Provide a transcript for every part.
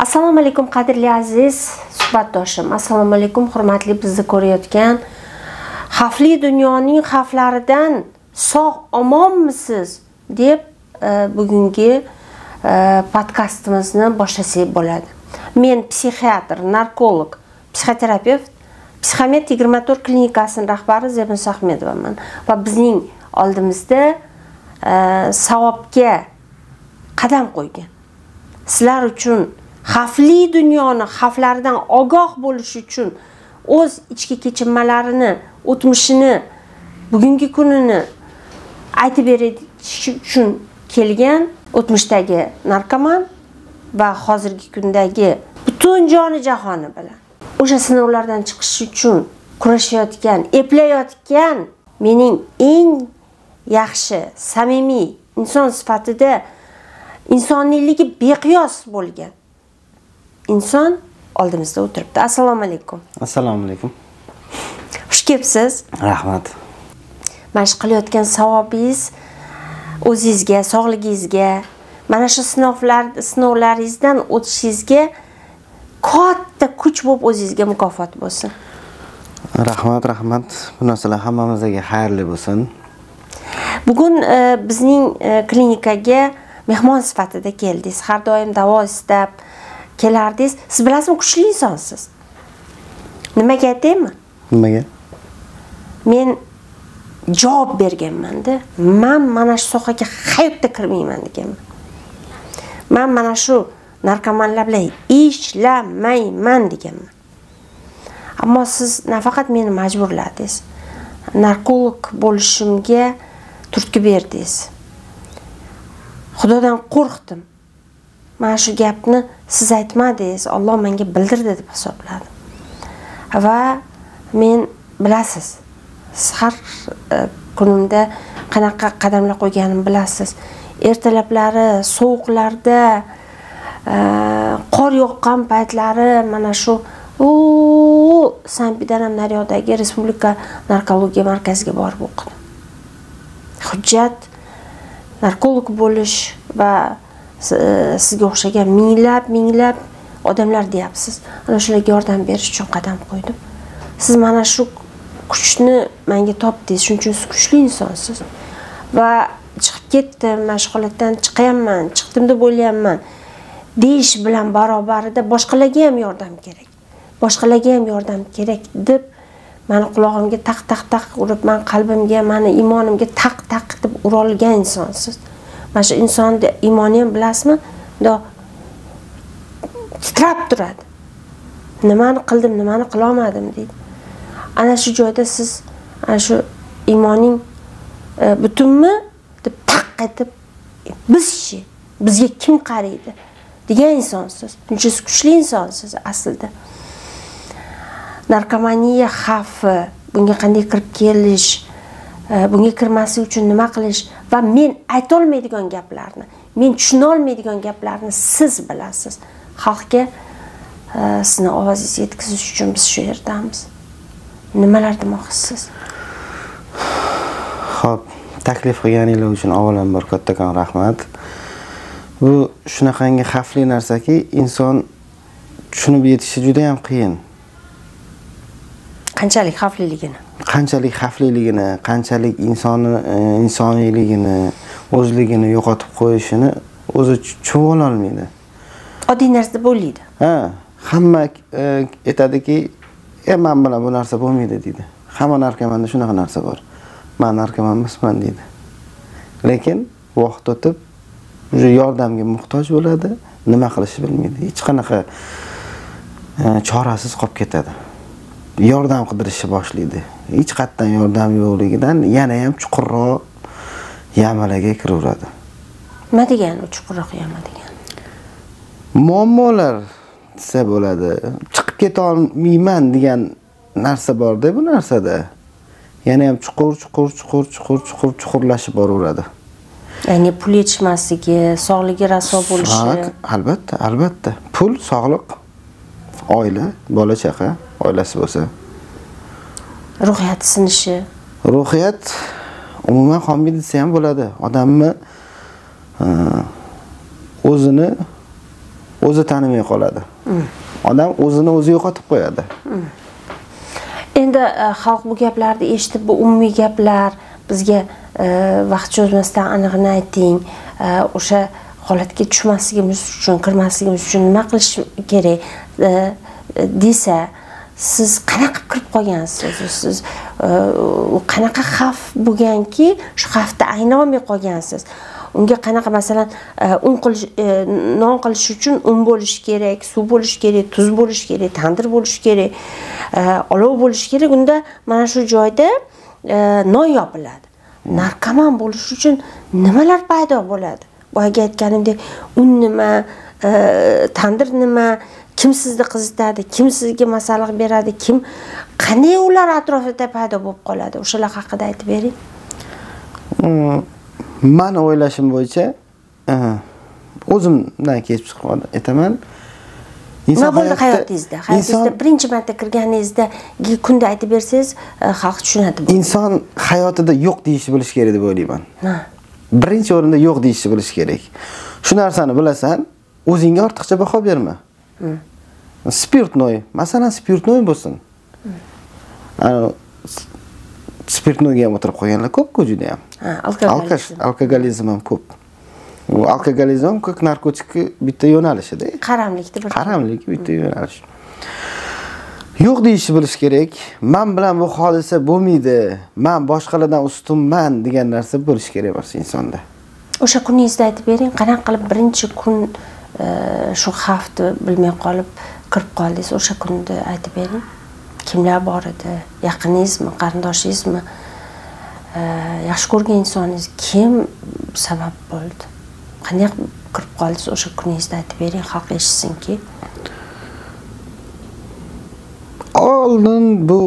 Assalomu alaykum qadrli aziz suhbatdoshim. Assalomu alaykum hurmatli bizni ko'rayotgan xavfli dunyoning xavflaridan sog' omonmisiz deb bugungi podkastimizni boshlasak bo'ladi. Men psixiatr, narkolog, psixoterapevt, Psixomed 24 klinikasining rahbari Zebnus Ahmedovaman va bizning oldimizda savobga qadam qo'ygan. Sizlar uchun xavfli dunyoni xavflaridan ogoh bo'lish uchun o'z ichki kechinmalarini, o'tmishini, bugungi kunini aytib berish uchun kelgan o'tmishdagi narkoman va hozirgi kundagi butun joni jahoni bilan o'sha sinovlardan chiqish uchun kurashayotgan, eplayotgan mening eng yaxshi, samimiy inson sifatida insonligi beqiyos bo'lgan inson oldimizda o'tiribdi. Assalomu alaykum. Assalomu alaykum. Xush kelibsiz. Rahmat. Mashq qilayotgan savobingiz o'zingizga, sog'ligingizga, mana shu sinovlaringizdan o'tishingizga katta kuch bo'lib o'zingizga mukofot bo'lsin. Rahmat. Bu narsalar hammamizga xayrli bo'lsin. Bugun bizning klinikaga mehmon sifatida keldingiz. Har doim davo istab kelardingiz. Siz bilasizmi, kuchli insonsiz. Nimaga aytaymi? Nimaga? Men javob berganman-da. Men mana shu sohaga hayotda kirmayman deganman. Men mana shu narkomanlar bilan ishlamayman deganman. Ammo siz nafaqat meni majburladingiz, narkolog bo'lishimga turtki berdingiz. Xudodan qo'rqdim. Mana shu gapni siz aytmadingiz, Alloh menga bildirdi deb hisobladim. Va men bilasiz, har kunimda qanaqa qadamlar qo'yganimni bilasiz. Ertalablari, sovuqlarda, qor yoqqan paytlari mana shu Sankt-Peterburg nariyodagi Respublika narkologiya markaziga borib o'qidim. Hujjat narkolog bo'lish va sizga o'xshagan minglab odamlar deyapsiz. Ana shularga yordam berish uchun qadam qo'ydim. Siz mana shu kuchni menga topdingiz, shuning uchun siz kuchli insonsiz. Va chiqib ketdim, mashg'ulotdan chiqayapman, chiqdim deb o'ylayapman deyish bilan barobarida boshqalarga ham yordam kerak. Boshqalarga ham yordam kerak deb meni qulog'imga taq urib, men qalbimga, meni iymonimga taq deb urolgan insonsiz. Mana shu insonni iymoni ham bilasizmi? Titrab turadi. Nimani qildim, nimani qilolmadim deydi. Ana shu joyda siz ana shu iymoning butunmi deb taq etib, bizchi, bizga kim qaraydi degan insonsiz. Shuncha kuchli insonsiz aslida. Narkomaniya xavfi, bunga qanday kirib kelish, bunga kirmaslik uchun nima qilish va men ayta olmaydigan gaplarni, men tushuna olmaydigan gaplarni siz bilasiz. Xalqga sizni ovozingizni yetkazish uchun biz shu yerdamiz. Nimalar demoqchisiz? Xo'p, taklif qilganingiz uchun avvalambor kattakon rahmat. Bu shunaqangi xavfli narsaki, inson tushunib yetishi juda ham qiyin. Qanchalik xavfliligini, qanchalik insoniyligini, o'zligini yo'qotib qo'yishini o'zi tushunib ola olmaydi. Oddiy narsa bo'ladi. Hamma aytadiki, men bilan bu narsa bo'lmaydi deydi. Hamma narkomanda shunaqa narsa bor. Men narkoman emasman deydi. Lekin vaqt o'tib o'sha yordamga muhtoj bo'ladi, nima qilishni bilmaydi. Hech qanaqa chorasiz qolib ketadi. Yordam qidirishni boshlaydi. Hech qatdan yordam yo'qligidan yana ham chuqurroq yamalarga kiraveradi. Nima degani u chuqurroq yama degani? Muammolar desa bo'ladi. Chiqib keta olmayman degan narsa bor-da bu narsada. Yana ham chuqurlashib boraveradi. Ya'ni pul yetishmasligi, sog'ligi raso bo'lishi. Albatta. Pul, sog'liq, oila, bola chaqa, oilasi bo'lsa. Ruhiyati sinishi. Ruhiyat umuman qolmaydi desa ham bo'ladi. Odamni o'zini o'zi tanimay qoladi. Odam o'zini o'zi yo'qotib qo'yadi. Endi xalq bu gaplarni eshitib, bu umumiy gaplar, bizga vaqt cho'zmasdan anig'ini ayting. O'sha holatga tushmasligimiz uchun, kirmasligimiz uchun nima qilish kerak desa, siz qanaqa kirib qolgansiz? Siz qanaqa xavf bo'lganki, shu xavfni ayna olmay qolgansiz? Unga qanaqa, masalan, non qilish uchun un bo'lishi kerak, suv bo'lishi kerak, tuz bo'lishi kerak, tandir bo'lishi kerak, olov bo'lishi kerak. Unda mana shu joyda non yopiladi. Narkoman bo'lish uchun nimalar paydo bo'ladi? Boyaga aytganimdek, un nima, tandir nima, kim sizni qizitadi, kim sizga masalliq beradi, kim qanday ular atrofida paydo bo'lib qoladi? O'shalar haqida aytib bering. Men o'ylashim bo'yicha, o'zimdan kelib chiqib aytaman. Nima bo'ldi hayotingizda? Hayotingizda birinchi marta kirganingizda kunda aytib bersangiz, xalq tushunadi. Inson hayotida yo'q deyishni bilish kerak deb o'ylayman. Birinchi o'rinda yo'q deyishni bilish kerak. Shu narsani bilasan, o'zingga ortiqcha baho berma. Spirtnoy, masalan, spirtnoy bo'lsin. Spirtnoyga ham o'tirib qo'yganlar ko'p-ku juda ham. Alkogolizm ham ko'p. U alkogolizm ko'k narkotikning bitta yo'nalishida. Qaramlikda bir. Qaramlik bitta yo'nalish. Yo'q deyishni bilish kerak. Men bilan bu hodisa bo'lmaydi. Men boshqalardan ustunman degan narsa bo'lish kerak emas insonda. O'sha kuningizda aytib bering, qanaqa qilib birinchi kun shu xavfni bilmay qolib kirib qoldingiz? O'sha kunni aytib bering. Kimlar bor edi? Yaqiningizmi, qarindoshingizmi? Yaxshi ko'rgan insoningiz kim sabab bo'ldi? Qanday kirib qoldingiz? O'sha kuningizda aytib bering, xalq eshitsinki. Oldin bu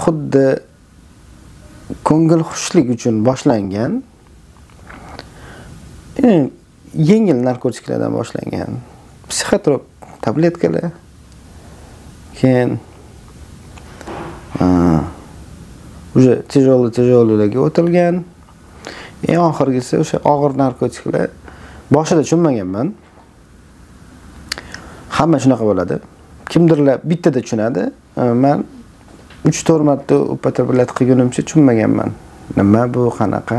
xuddi ko'ngil xushlik uchun boshlangan. Yengil narkotiklardan boshlangan. Psixotrop tabletkalar. Keyin уже tijolilarga o'tilgan. Eng oxirgisi o'sha og'ir narkotiklar. Boshida tushunmaganman. Hamma shunaqa bo'ladi. Kimdirlar bittada tushunadi. Men 3-4 marta upotreblять qilgunimcha tushunmaganman. Nima bu, qanaqa?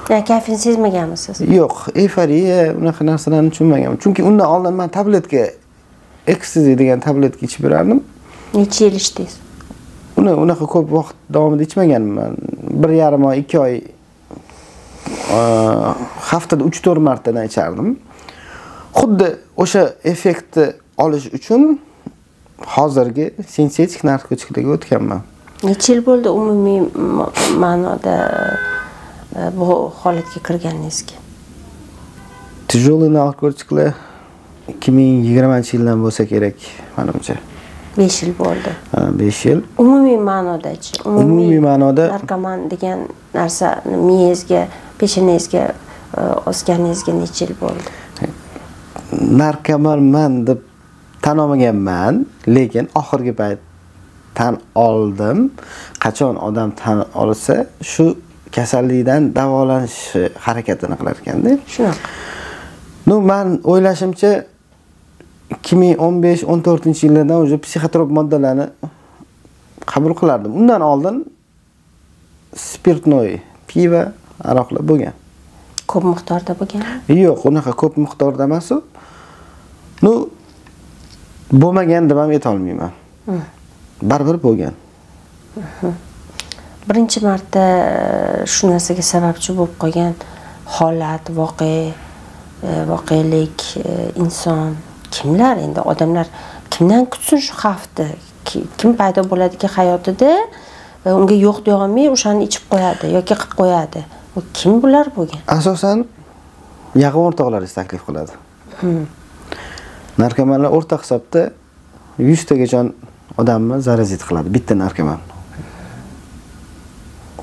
Kayfini sezmaganmisiz? Yo'q, euforiya, unaqa narsalarni tushunmaganman. Chunki undan oldin men tabletka, ecstasy degan tabletka ichib berardim. Necha yil ichdingiz? Unaqa ko'p vaqt davomida ichmaganman. 1,5 oy, 2 oy haftada 3-4 martadan ichardim. Xuddi o'sha effektni olish uchun hozirgi sintetik narkotiklarga o'tganman. Necha yil bo'ldi umumiy ma'noda bu holatga kirganingizga? Tijoliy narkotiklar 2020-yildan bo'lsa kerak, menimcha. 5 yil bo'ldi. 5 yil. Umumiy ma'noda-chi? Umumiy ma'noda narkoman degan narsa miyangizga, peshanangizga osganingizga necha yil bo'ldi? Narkomanman deb tan olmaganman, lekin oxirgi payt tan oldim. Qachon odam tan olsa, shu kasallikdan davolanish harakatini qilar ekanda. Shunaqa. Men o'ylashimcha 2015-14-yillarda o'sha psixotrop moddalarni qabul qilardim. Undan oldin spirtnoy, piva, aroqlar bo'lgan. Ko'p miqdorda bo'lganmi? Yo'q, unaqa ko'p miqdorda emas u. Bo'lmagan deb ham ayta olmayman. Baribir bo'lgan. Birinchi marta shu narsaga sababchi bo'lib qolgan holat, voqelik, inson kimlar? Endi odamlar kimdan kutsin shu xavfni? Kim paydo bo'ladiki hayotida unga yo'q deya olmay o'shani ichib qo'yadi yoki qilib qo'yadi? Bu kim bular bo'lgan? Asosan yaqin o'rtoqlaringiz taklif qiladi. Narkomanlar o'rta hisobda 100 tagacha odamni zarazit qiladi bitta narkoman.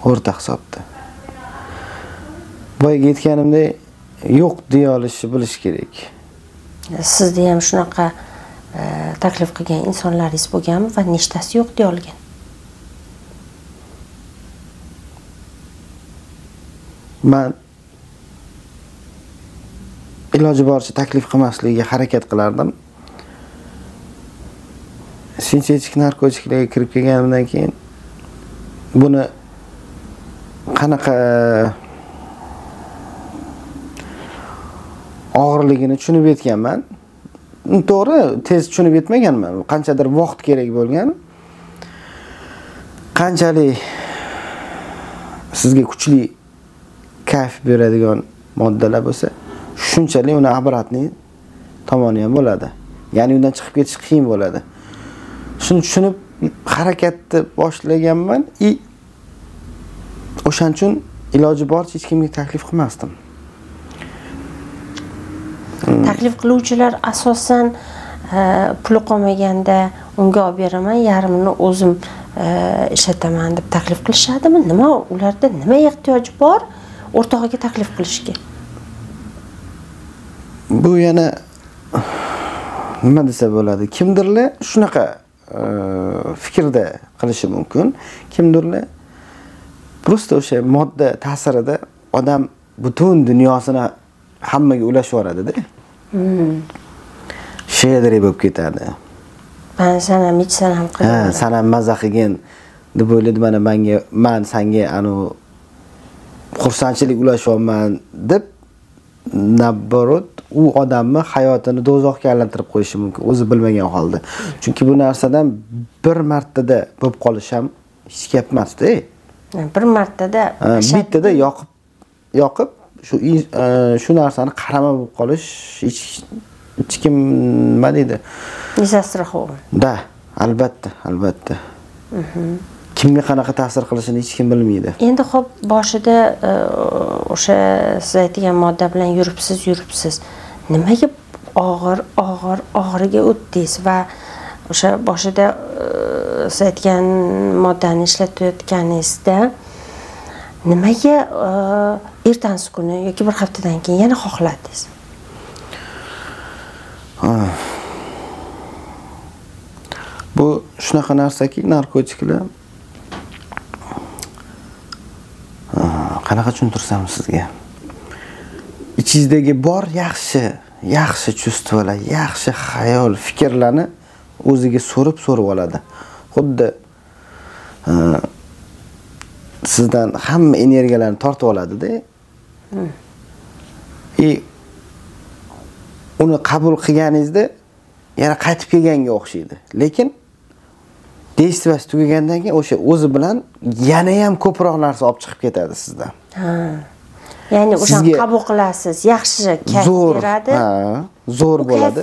O'rta hisobda. Boyaga aytganimdek, yo'q deya olishni bilish kerak. Sizda ham shunaqa taklif qilgan insonlaringiz bo'lganmi va nechtasi yo'q deya olgan? Men iloji boricha taklif qilmasligiga harakat qilardim. Sintetik narkotiklarga kirib kelganimdan keyin buni qanaqa og'irligini tushunib yetganman. To'g'ri, tez tushunib yetmaganman. Qanchadir vaqt kerak bo'lgan. Qanchalik sizga kuchli kayf beradigan moddalar bo'lsa, shunchalik uni obratniy tomoni ham bo'ladi. Ya'ni undan chiqib ketish qiyin bo'ladi. Shuni tushunib harakatni boshlaganman. O'shaning uchun iloji boricha hech kimga taklif qilmasdim. Taklif qiluvchilar asosan puli qolmaganda unga olib beraman, yarmini o'zim ishlataman deb taklif qilishadimi? Nima ularda nima ehtiyoj bor o'rtog'iga taklif qilishga? Bu yana nima desa bo'ladi? Kimdirlar shunaqa fikrda qilishi mumkin. Kimdirlar prosta o'sha modda ta'sirida odam butun dunyosini hammaga ulashib yuboradi-da. Shedri bo'lib ketadi. Sanam ichsam qiladi. Sanam maza qilgin deb o'yladi, mana men senga xursandchilik ulashyapman deb naborot u odamni hayotini do'zaxga aylantirib qo'yishi mumkin, o'zi bilmagan holda. Chunki bu narsadan bir martada bo'lib qolish ham hech gap emas-da. Bir martada bittada yoqib shu narsani qarama bo'lib qolish hech kim nima deydi? Nezastraxovan. Da, albatta. Kimga qanaqa ta'sir qilishini hech kim bilmaydi. Endi xo'p, boshida o'sha siz aytgan modda bilan yuribsiz. Nimaga og'iriga o'tdingiz va o'sha boshida siz aytgan moddani ishlatayotganingizda nimaga ertangi kuni yoki bir haftadan keyin yana xohladingiz? Bu shunaqa narsaki, narkotiklar qanaqa tushuntirsam sizga? Ichingizdagi bor yaxshi chuvstvolar, yaxshi xayol, fikrlarni o'ziga so'rib oladi. Xuddi sizdan hamma energiyalarni tortib oladi-da. Uni qabul qilganingizda yana qaytib kelganga o'xshaydi. Lekin действияsi tugagandan keyin o'sha o'zi bilan yana ham ko'proq narsa olib chiqib ketadi sizdan. Ya'ni o'shani qabul qilasiz, yaxshi kayf beradi. Zo'r bo'ladi.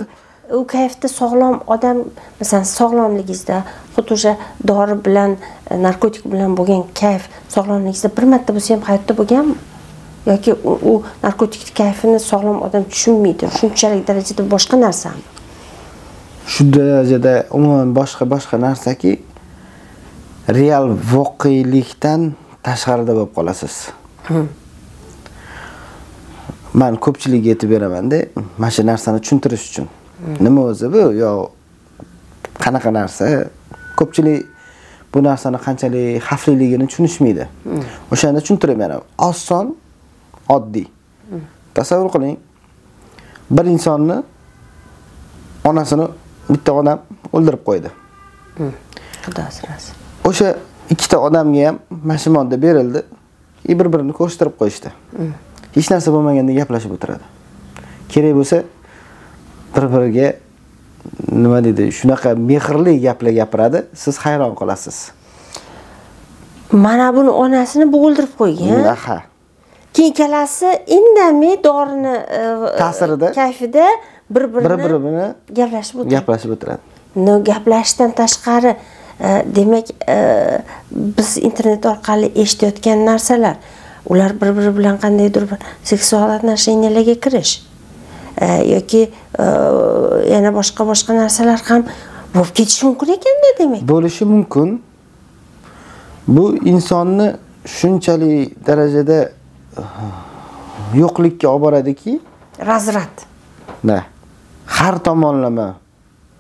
U kayfda sog'lom odam, masalan, sog'lomligingizda, xuddi o'sha dori bilan, narkotik bilan bo'lgan kayf sog'lomligingizda bir marta bo'lsa ham hayotda bo'lganmi? Yoki u narkotik kayfini sog'lom odam tushunmaydi. Shunchalik darajada boshqa narsami? Shu darajada umuman boshqa narsaki, real voqelikdan tashqarida bo'lib qolasiz. Men ko'pchilikga aytib beraman-da, mana shu narsani tushuntirish uchun. Nima o'zi bu? Yo qanaqa narsa? Ko'pchilik bu narsani qanchalik xavfliligini tushunishmaydi. O'shanda tushuntiraman. Oson, oddiy. Tasavvur qiling. Bir insonni onasini bitta odam o'ldirib qo'ydi. Xudo asrasin. O'sha ikkita odamga ham mana modda berildi. Bir-birini ko'rishtirib qo'yishdi. Hech narsa bo'lmaganda gaplashib o'tiradi. Kerak bo'lsa bir-biriga nima deydi, shunaqa mehrli gaplar gapiradi, siz hayron qolasiz. Mana buni onasini o'ldirib qo'ygan. Aha. Keyin kalasi indamay dorini ta'sirida kayfida bir-birini gaplashib o'tiradi. Gaplashishdan tashqari, demak, biz internet orqali eshitayotgan narsalar, ular bir-biri bilan qandaydir bir seksual отношенияларga kirish yoki yana boshqa narsalar ham bo'lib ketishi mumkin ekan-da, demak. Bo'lishi mumkin. Bu insonni shunchalik darajada yo'qlikka olib boradiki, razrat. Har tomonlama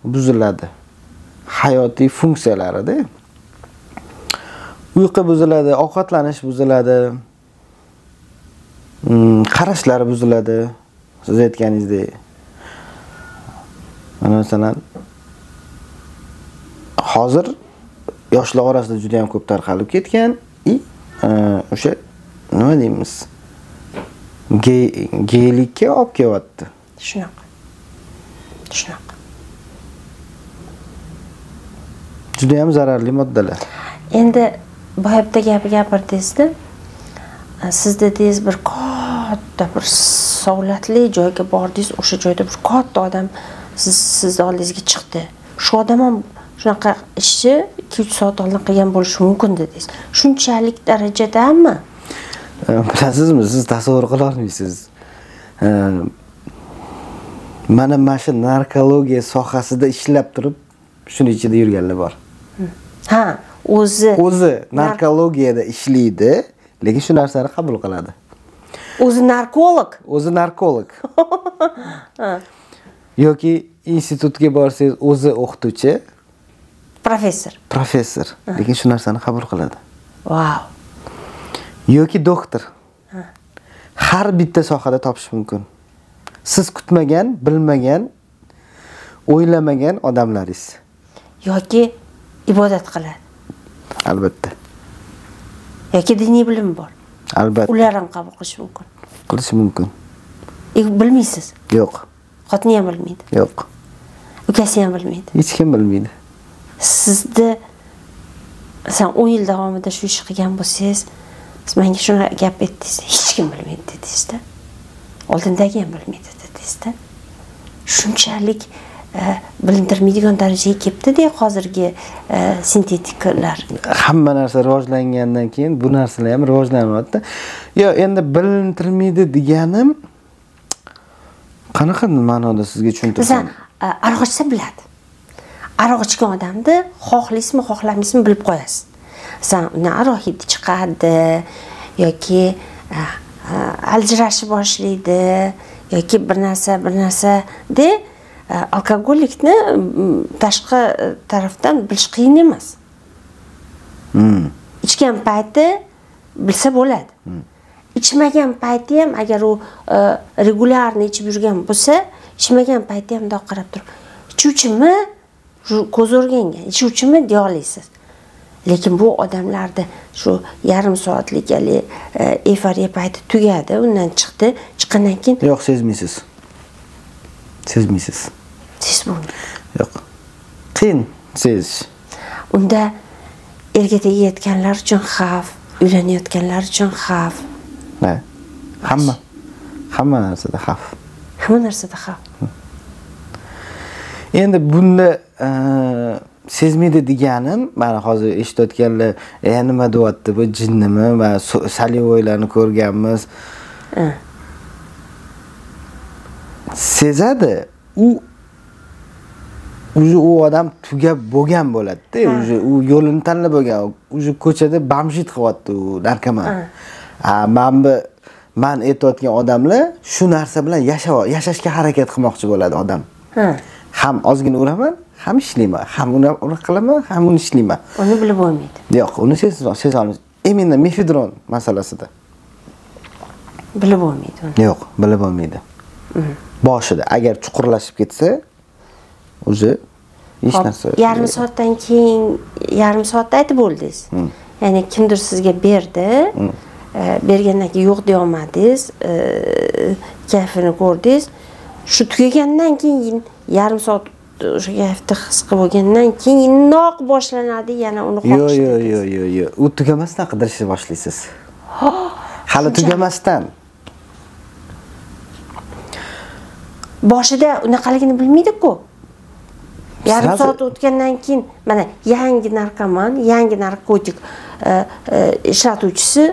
buziladi. Hayotiy funksiyalarida. Uyqu buziladi, ovqatlanish buziladi, qarashlari buziladi, siz aytganingizdek masalan hozir yoshlar orasida juda ham ko'p tarqalib ketgan o'sha nima deymiz? Geylikka olib kelyapti. Shunaqa. Juda ham zararli moddalar. Endi boyabda gapirdingiz-da. Siz dedingiz bir katta bir savlatli joyga bordingiz, o'sha joyda bir katta odam sizni oldingizga chiqdi. Shu odam ham shunaqa ishni 2-3 soat oldin qilgan bo'lishi mumkin dedingiz. Shunchalik darajadami? Bilasizmi, siz tasavvur qila olmaysiz. Mana shu narkologiya sohasida ishlab turib, shuning ichida yurganlar bor. Ha, o'zi narkologiyada ishlaydi, lekin shu narsani qabul qiladi. O'zi narkolog. Yoki institutga borsangiz, o'zi o'qituvchi, professor, lekin shu narsani qabul qiladi. Wow. Yoki doktor. Har bitta sohada topish mumkin. Siz kutmagan, bilmagan, o'ylamagan odamlaringiz. Yoki ibodat qiladi. Albatta. Yoki diniy bilim bor. Albatta. Ular ham qabul qilish mumkin. Bilmaysiz? Yo'q. Xotini ham bilmaydi. Yo'q. Ukasi ham bilmaydi. Hech kim bilmaydi. Sizda sen 10 yil davomida shu ish qilgan bo'lsangiz, siz menga shuni gap aytdingiz, hech kim bilmaydi dedingiz-da. Oldindagi ham bilmaydi dedingiz-da. Shunchalik bilintirmaydigan darajaga kelibdi-da hozirgi sintetikalar. Hamma narsa rivojlangandan keyin bu narsalar ham rivojlanyapti. Yo, endi bilintirmaydi deganim qanaqa ma'noda sizga tushuntirsam? Siz aroq ichsa biladi. Aroq ichgan odamni xohlaysizmi, xohlamaysizmi bilib qo'yasiz. Sen uni aroq hidi chiqadi yoki aljirashib boshlaydi yoki bir narsa de alkogollikni tashqi tarafdan bilish qiyin emas. Ichgan payti bilsa bo'ladi. Ichmagan payti ham agar u regularni ichib yurgan bo'lsa, ichmagan payti ham doq qarab turib, ichuvchimi, ko'z o'rganga, ichuvchimi deya olasiz. Lekin bu odamlarda shu yarim soatlik eforiya payti tugadi, undan chiqqandan keyin yo'q, sezmaysiz. Siz bo'lmaydi. Yo'q. Qiyin sezish. Unda erga tegayotganlar uchun xavf, uylanayotganlar uchun xavf. Hamma narsada xavf. Endi bunda sezmaydi deganim, mana hozir eshitayotganlar, nima deyapti, bu jinnimi va salyovoylarni ko'rganmiz. Sezadi. U odam tugab bo'lgan bo'ladi-da, u yo'lini tanlab bo'lgan, ko'chada bamjit qilyapti u narkoman. Men aytayotgan odamlar shu narsa bilan yashashga harakat qilmoqchi bo'ladi odam. Ham ozgina uraman, ham ishlayman, ham uni qilaman, ham uni ishlayman. Uni bilib bo'lmaydi. Yo'q, uni seza olmaysiz. Imенно mefedron masalasida. Bilib bo'lmaydi uni. Yo'q, bilib bo'lmaydi. Boshida agar chuqurlashib ketsa, o'zi hech narsa. Yarim soatdan keyin, yarim soatda aytib bo'ldingiz. Ya'ni kimdir sizga berdi, bergandan keyin yo'q deya olmadingiz, kayfini ko'rdingiz. Shu tugagandan keyin yarim soat o'sha kayfni his qilib bo'lgandan keyinoq boshlanadi yana uni xohish. Yo'q. U tugamasdan qidirishni boshlaysiz. Hali tugamasdan. Boshida unaqaligini bilmaydi-ku. Yarim soat o'tgandan keyin mana yangi narkoman, yangi narkotik ishlatuvchisi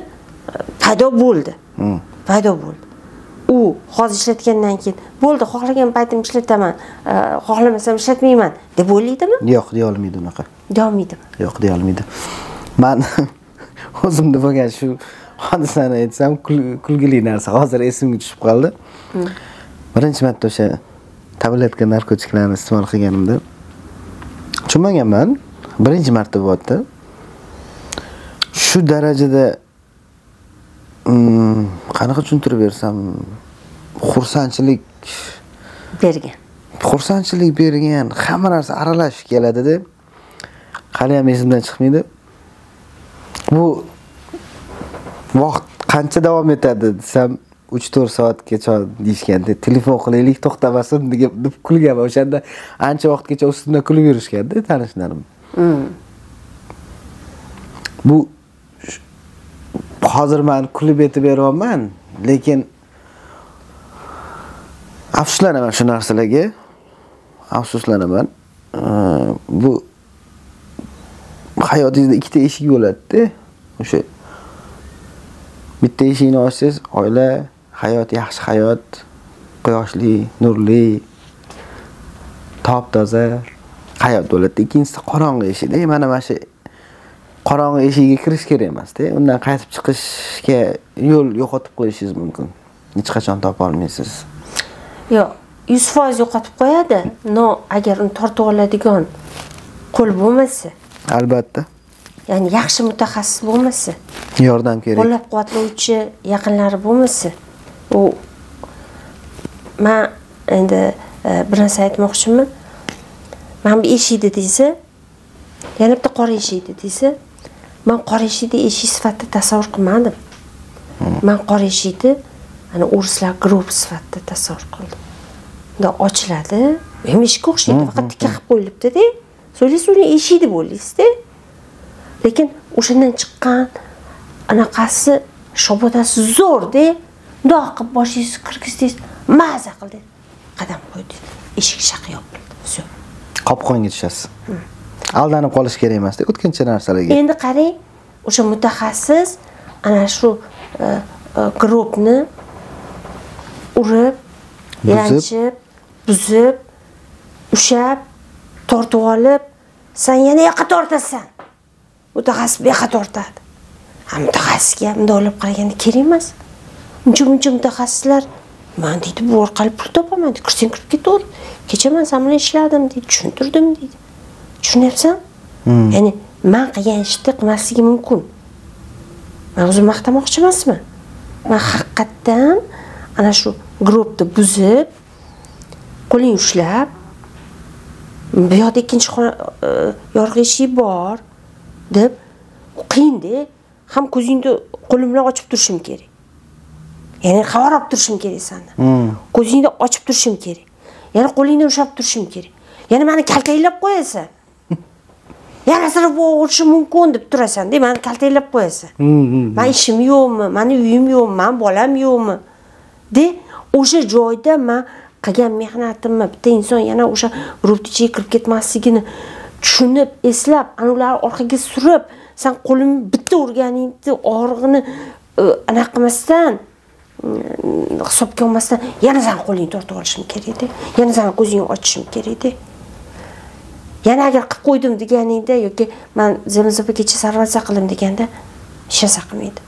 paydo bo'ldi. U hozir ishlatgandan keyin bo'ldi, xohlagan paytim ishlataman, xohlamasam ishlatmayman deb o'ylaydimi? Yo'q, deya olmaydi unaqa. Deya olmaydimi? Yo'q, deya olmaydi. Men o'zimda bo'lgan shu hodisani aytsam, kulgili narsa hozir esimga tushib qoldi. Birinchi marta o'sha tabletka narkotiklarni iste'mol qilganimda tushunmaganman. Birinchi marta bo'ldi. Shu darajada qanaqa tushuntirib bersam, xursandchilik bergan. Xursandchilik bergan, hamma narsa aralashib keladi-da. Hali ham esimdan chiqmaydi. Bu vaqt qancha davom etadi desam 3-4 soatgacha deyishganda, telefon qilaylik to'xtamasin deb kulganman. O'shanda ancha vaqtgacha ustimda kulib yurishganda tanishlarim. Bu hozir men kulib etib beryapman, lekin afsuslanaman shu narsalarga. Afsuslanaman. Bu hayotingizda ikkita eshik bo'ladi-da. O'sha bitta eshikni ochsangiz, oila, hayot, yaxshi hayot, quyoshli, nurli, top-toza hayot bo'ladi. Ikkinchisi qorong'i eshik. Mana shu qorong'i eshigiga kirish kerak emas-da. Undan qaytib chiqishga yo'l yo'qotib qo'yishingiz mumkin. Hech qachon topa olmaysiz. Yo'q, 100% yo'qotib qo'yadi. Agar uni tortib oladigan qo'l bo'lmasa, albatta. Ya'ni yaxshi mutaxassis bo'lmasa, yordam kerak. Qo'llab-quvvatlovchi yaqinlari bo'lmasa, u men endi bir narsa aytmoqchiman. Men bu eshikni desa, yana bitta qora eshikni desa, men qora eshikni eshik sifatida tasavvur qilmadim. Men qora eshikni ana o'rislar guruh sifatida tasavvur qildim. Unda ochiladi, eshikka o'xshaydi, faqat tikka qilib qo'yilibdi-da. So'yla eshik deb o'ylaysiz-da. Lekin o'shandan chiqqan anaqasi shobodasi zo'r-da. Bundoq qilib boshingizni kirgizdingiz, maza qildi. Qadam qo'ydingiz, eshik shaq yopildi. Shu. Qopqonga tushasiz. Aldanib qolish kerak emas-da o'tkinchi narsalarga. Endi qarang, o'sha mutaxassis ana shu grupni urib, yanchib, buzib, ushab, tortib olib, sen yana yoqqa tortasan. Mutaxassis bu yoqqa tortadi. Mutaxassisga bunday olib qaraganda kerak emas. Uncha mutaxassislar men deydi bu orqali pul topaman, kirsang kirib ketaver. Kecha men sen bilan ishladim deydi, tushuntirdim deydi. Tushunyapsan? Ya'ni men qilgan ishni qilmasligi mumkin. Men o'zim maqtamoqchi emasman. Men haqiqatdan ana shu grupni buzib, qo'ling ushlab, bu yoqda ikkinchi yorug' eshik bor deb qiyin-da. Ham ko'zingni qo'lim bilan ochib turishim kerak. Ya'ni xabar olib turishim kerak seni. Ko'zingni ochib turishim kerak. Yana qo'lingni ushlab turishim kerak. Yana meni kaltaklab qo'yasan. Yana sira bu o'tishi mumkin deb turasan-da, meni kaltaklab qo'yasan. Men ishim yo'qmi, meni uyim yo'qmi, men bolam yo'qmi? De o'sha joyda men qilgan mehnatimni bitta inson yana o'sha gruptichiga kirib ketmasligini tushunib, eslab, ular orqaga surib, sen qo'lim bitta urganingni og'rig'ini anaqa qilmasdan, hisobga olmasdan yana sen qo'lingni tortib olishim kerak-da. Yana sen ko'zingni ochishim kerak-da. Yana agar qilib qo'ydim deganingda yoki men Zemizova kecha sarvatsa qildim deganda hech narsa qilmaydi.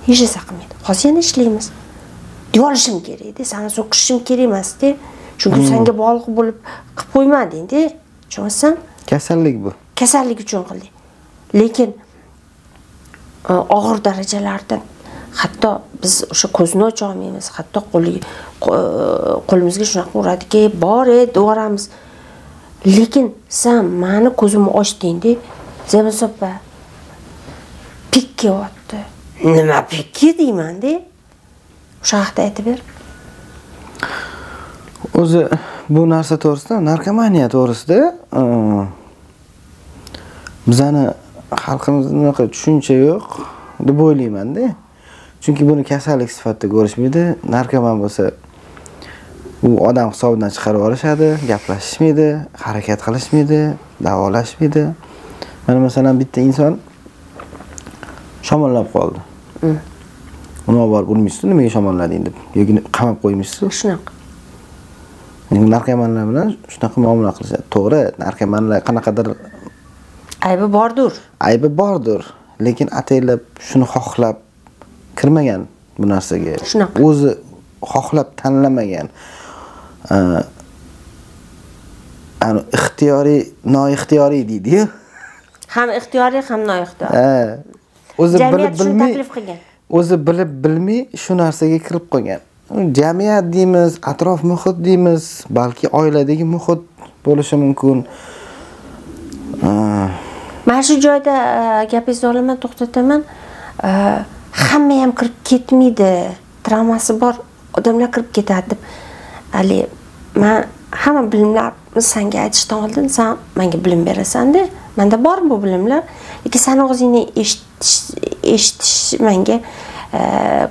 Hech narsa qilmaydi. Hozir yana ishlaymiz. Deyolishim kerak-da, seni so'kishim kerak emas-da. Chunki senga bog'liq bo'lib qilib qo'ymading-da. Tushunsan? Kasallik bu. Kasallik uchun qildik. Lekin og'ir darajalardan hatto biz o'sha ko'zni ocha olmaymiz, hatto qo'limizga shunaqa uradiki, bor devoramiz. Lekin sen meni ko'zimni ochding-da, Zemizova pik kelyapti. Nima pikki deyman-da? O'sha haqda aytib ber. O'zi bu narsa to'g'risida, narkomaniya to'g'risida bizani xalqimizda tushuncha yo'q deb o'ylayman-da. Chunki buni kasallik sifatida ko'rishmaydi. Narkoman bo'lsa, u odam hisobidan chiqarib olishadi, gaplashishmaydi, harakat qilishmaydi, davolashmaydi. Mana masalan bitta inson shamollab qoldi. Uni olib urmaysiz, nimaga shamollading deb, yoki qamab qo'ymaysiz. Shunaqa. Narkomanlar bilan shunaqa muomala qilishadi. To'g'ri, narkomanlar qanaqadir aybi bordir. Aybi bordir, lekin ataylab shuni xohlab kirmagan bu narsaga. Shunaqa. O'zi xohlab tanlamagan. Ixtiyoriy, noixtiyoriy deydi-ku. Ham ixtiyoriy, ham noixtiyoriy. O'zi bilib bilmay taklif qilgan. O'zi bilib bilmay shu narsaga kirib qolgan. jamiyat deymiz, atrof muhit deymiz, balki oiladagi muhit bo'lishi mumkin. Mana shu joyda gapingizni olaman, to'xtataman. Hamma ham kirib ketmaydi. Travmasi bor odamlar kirib ketadi deb. Ali, men hamma bilimlarni senga aytishdan oldin sen menga bilim berasan-da. Menda bor bu bilimlar. Lekin sen og'zingni eshitish menga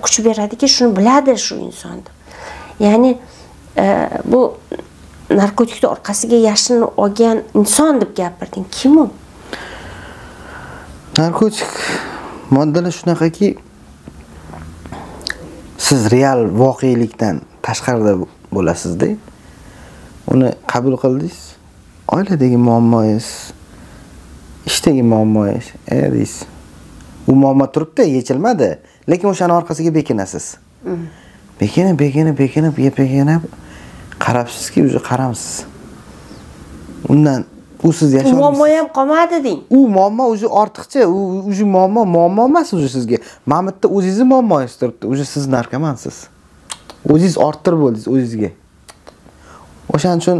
kuch beradiki, shuni biladi shu inson deb. Ya'ni bu narkotikni orqasiga yashirinib olgan inson deb gapirding. Kim u? Narkotik moddalar shunaqaki, siz real voqelikdan tashqarida bo'lasiz-da. Uni qabul qildingiz. Oiladagi muammoingiz, ishdagi muammoingiz, deysiz. U muammo turibdi, yechilmadi, lekin o'shaning orqasiga bekinasiz. Bekinib qarabsizki, o'zi qaramsiz. Undan u siz yasholmaysiz. Muammo ham qolmadi deng. U muammo o'zi ortiqcha, u o'zi muammo emas o'zi sizga. Mana bu yerda o'zingizni muammoingiz turibdi. O'zi siz narkomansiz. O'zingiz orttirib bo'ldingiz o'zingizga. O'shaning uchun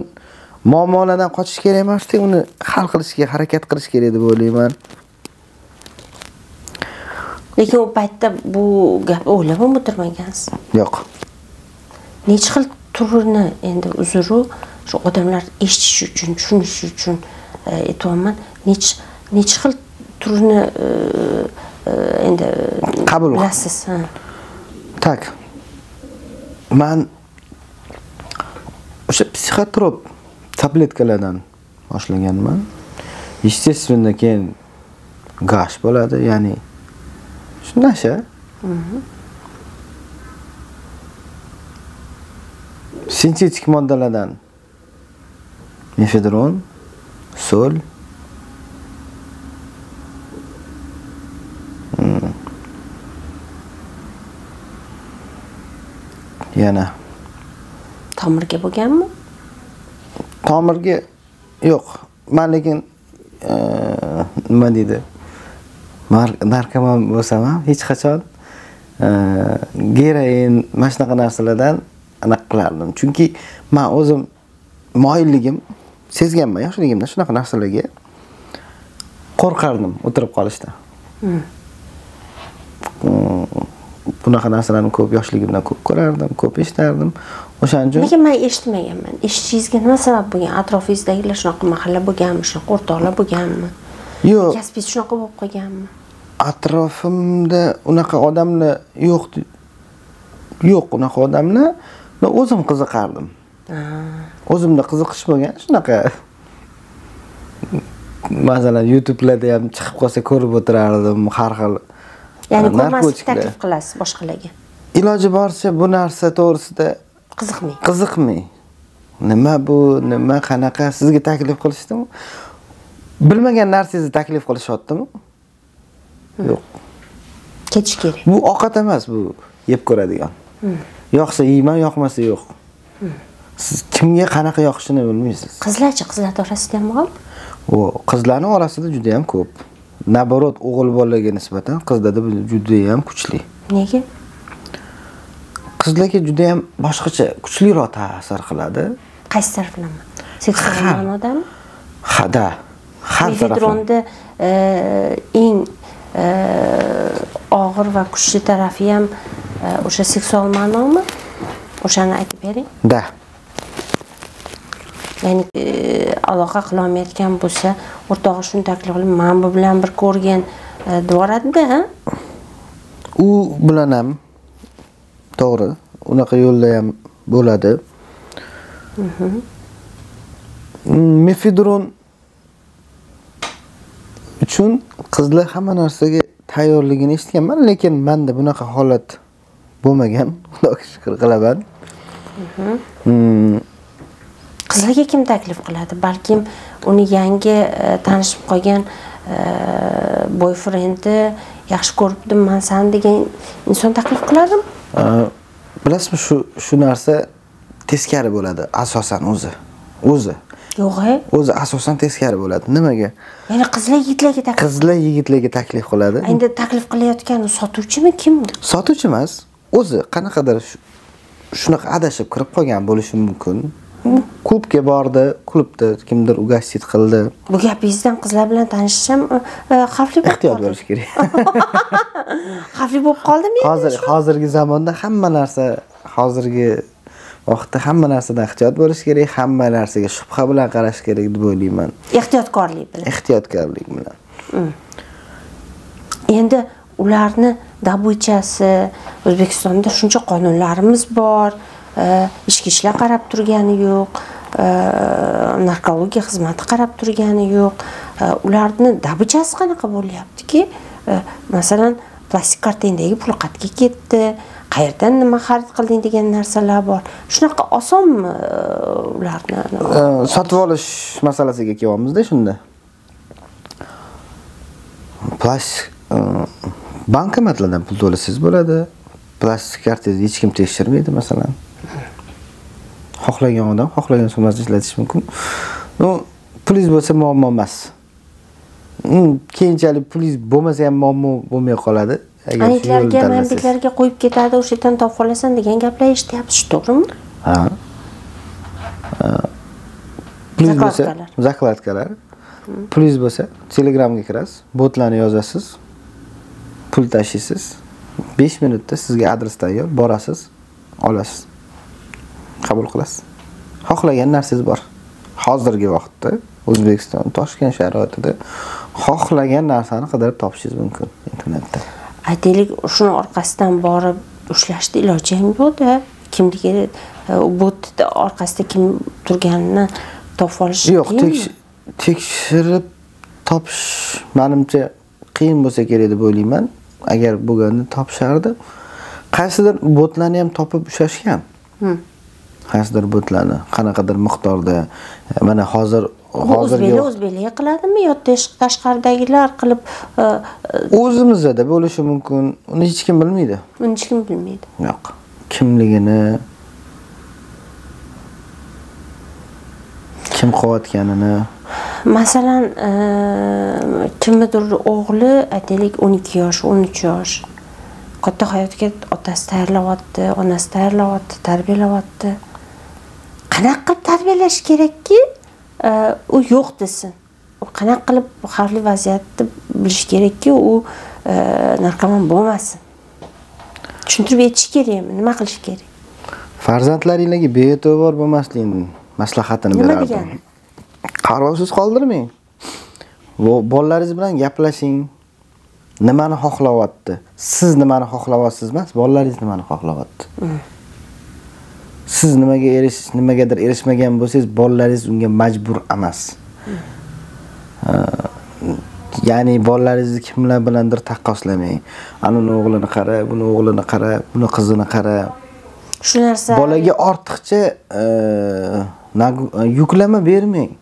muammolardan qochish kerak emas-da, uni hal qilishga harakat qilish kerak deb o'ylayman. Lekin u paytda bu gap o'ylab o'tirmagansiz. Yo'q. Necha xil turini endi uzru shu odamlar eshitish uchun, tushunish uchun aytayapman. Necha xil turini endi qabul qilasiz. Tak. Men o'sha psixotrop tabletkalardan boshlaganman. Естественно, keyin gash bo'ladi, ya'ni shunday. Sintetik moddalardan mefedron, sol, yana tomirga bo'lganmi? Tomirga yo'q. Men lekin nima deydi? Narkoman bo'lsam ham hech qachon geroin, mana shunaqa narsalardan aniq qilardim. Chunki men o'zim moyilligim sezganman yoshligimda shunaqa narsalarga qo'rqardim o'tirib qolishdan. Bunaqa narsalarni ko'p yoshligimdan ko'p ko'rardim, ko'p eshitardim. O'shaning uchun lekin men eshitmaganman. Eshitishingizga nima sabab bo'lgan? Atrofingizdagilar shunaqa mahalla bo'lganmi, shunaqa o'rtoqlar bo'lganmi? Yo'q. Kasbingiz shunaqa bo'lib qolganmi? Atrofimda unaqa odamlar yo'q. Yo'q unaqa odamlar. Men o'zim qiziqardim. O'zimda qiziqish bo'lgan, shunaqa. Masalan, YouTube'larda ham chiqib qolsa ko'rib o'tirardim, har xil. Ya'ni ko'rmaslik taklif qilasiz boshqalarga. Iloji boricha bu narsa to'g'risida qiziqmay. Nima bu, nima qanaqa sizga taklif qilishdimi? Bilmagan narsangizni taklif qilishyaptimi? Yo'q. Ketish kerak. Bu ovqat emas, bu yeb ko'radigan. Yoqsa yeyman, yoqmasa yo'q. Siz kimga qanaqa yoqishini bilmaysiz. Qizlar orasida ham bor? Qizlarning orasida juda ham ko'p. Naborot o'g'il bolalarga nisbatan qizlarda juda ham kuchli. Nega? Qizlarga juda ham boshqacha, kuchliroq ta'sir qiladi. Qaysi taraflama? Seksual ma'nodami? Hada. Har tarafda eng og'ir va kuchli tarafi ham o'sha seksual ma'nomi? O'shani aytib bering. Da. Ya'ni aloqa qila olmayotgan bo'lsa, o'rtog'i shuni taklif qilib, men bu bilan bir ko'rgan deb U bilan ham to'g'ri, unaqa yo'lda ham bo'ladi. Mefedron uchun qizlar hamma narsaga tayyorligini eshitganman, lekin menda bunaqa holat bo'lmagan. Xudoga shukr qilaman. Qizlarga kim taklif qiladi? Balkim uni yangi tanishib qolgan boyfrendi yaxshi ko'ribdim, men san degan inson taklif qiladimi? Bilasizmi, shu narsa teskari bo'ladi asosan o'zi. Yo'q-e? O'zi asosan teskari bo'ladi. Nimaga? Ya'ni qizlar yigitlarga taklif qiladi. Endi taklif qilayotgan sotuvchimi, kim u? Sotuvchi emas. O'zi qanaqadir shunaqa adashib kirib qolgan bo'lishi mumkin. Klubga bordi, klubda kimdir ugastit qildi. Bu gapingizdan qizlar bilan tanishish ham xavfli bo'lib Ehtiyot qoldi. bo'lish kerak. Xavfli bo'lib qoldimi? Hozirgi zamonda hamma narsa, hozirgi vaqtda hamma narsadan ehtiyot bo'lish kerak, hamma narsaga shubha bilan qarash kerak deb o'ylayman. Ehtiyotkorlik bilan. Ehtiyotkorlik bilan. Endi ularni dabuychasi, O'zbekistonda shuncha qonunlarimiz bor, ichki ishlar qarab turgani yo'q, narkologiya xizmati qarab turgani yo'q. Ularni dabuychasi qanaqa bo'lyaptiki, masalan, plastik kartondagi pul qayerga ketdi, qayerdan nima xarid qilding degan narsalar bor. Shunaqa osonmi ularni? Sotib olish masalasiga kelyapmiz-da shunda. Plastik bankomatlardan pul to'lasangiz bo'ladi. Plastik kartangizni hech kim tekshirmaydi masalan. Xohlagan odam xohlagan summasini ishlatish mumkin. Pulingiz bo'lsa muammo emas. Keyinchalik pulingiz bo'lmasa ham muammo bo'lmay qoladi. Agar Anitlarga, manbeklarga qo'yib ketadi, o'sha yerdan topib olasan degan gaplar eshityapsiz, to'g'rimi? Ha. Pulingiz bo'lsa, zakladkalar. Pulingiz bo'lsa, Telegramga kirasiz, botlarni yozasiz, pul tashiysiz. 5 minutda sizga adres tayyor, borasiz, olasiz. Qabul qilasiz. Xohlagan narsangiz bor. Hozirgi vaqtda O'zbekiston, Toshkent sharoitida xohlagan narsani qidirib topishingiz mumkin internetda. Aytaylik, shuni orqasidan borib ushlashni iloji ham yo'q-da. Kimligi bot orqasida kim turganini topib olish yo'q, tekshirib topish menimcha qiyin bo'lsa kerak deb o'ylayman. Agar bo'lganda topishardi. Qaysidir botlarni ham topib ushlashgan. Qaysidir botlarni qanaqadir miqdorda mana o'zbeklar qiladimi yo tashqaridagilar qilib o'zimizda bo'lishi mumkin. Uni hech kim bilmaydi. Uni hech kim bilmaydi. Yo'q. Kimligini, kim qilayotganini. Masalan, kimdir o'g'li, aytaylik 12 yosh, 13 yosh. Katta hayotga otasi tayyorlayapti, onasi tayyorlayapti, tarbiyalayapti. Qanaqa qilib tarbiyalash kerakki, u yo'q desin. U qanaqa qilib xavfli vaziyatni bilish kerakki, u narkoman bo'lmasin. Tushuntirib aytish kerakmi, nima qilish kerak? Farzandlaringizga bee'tibor bo'lmaslikni maslahatini berardim. Qarovsiz qoldirmang. Bolalaringiz bilan gaplashing. Nimani xohlayapti? Siz nimani xohlayapsiz emas, bolalaringiz nimani xohlayapti? Siz nimagadir erishmagan bo'lsangiz, bolalaringiz unga majbur emas. Ya'ni bolalaringizni kimlar bilandir taqqoslamang. Uni o'g'lini qara, buni o'g'lini qara, buni qizini qara. Shu narsa bolaga ortiqcha yuklama bermang.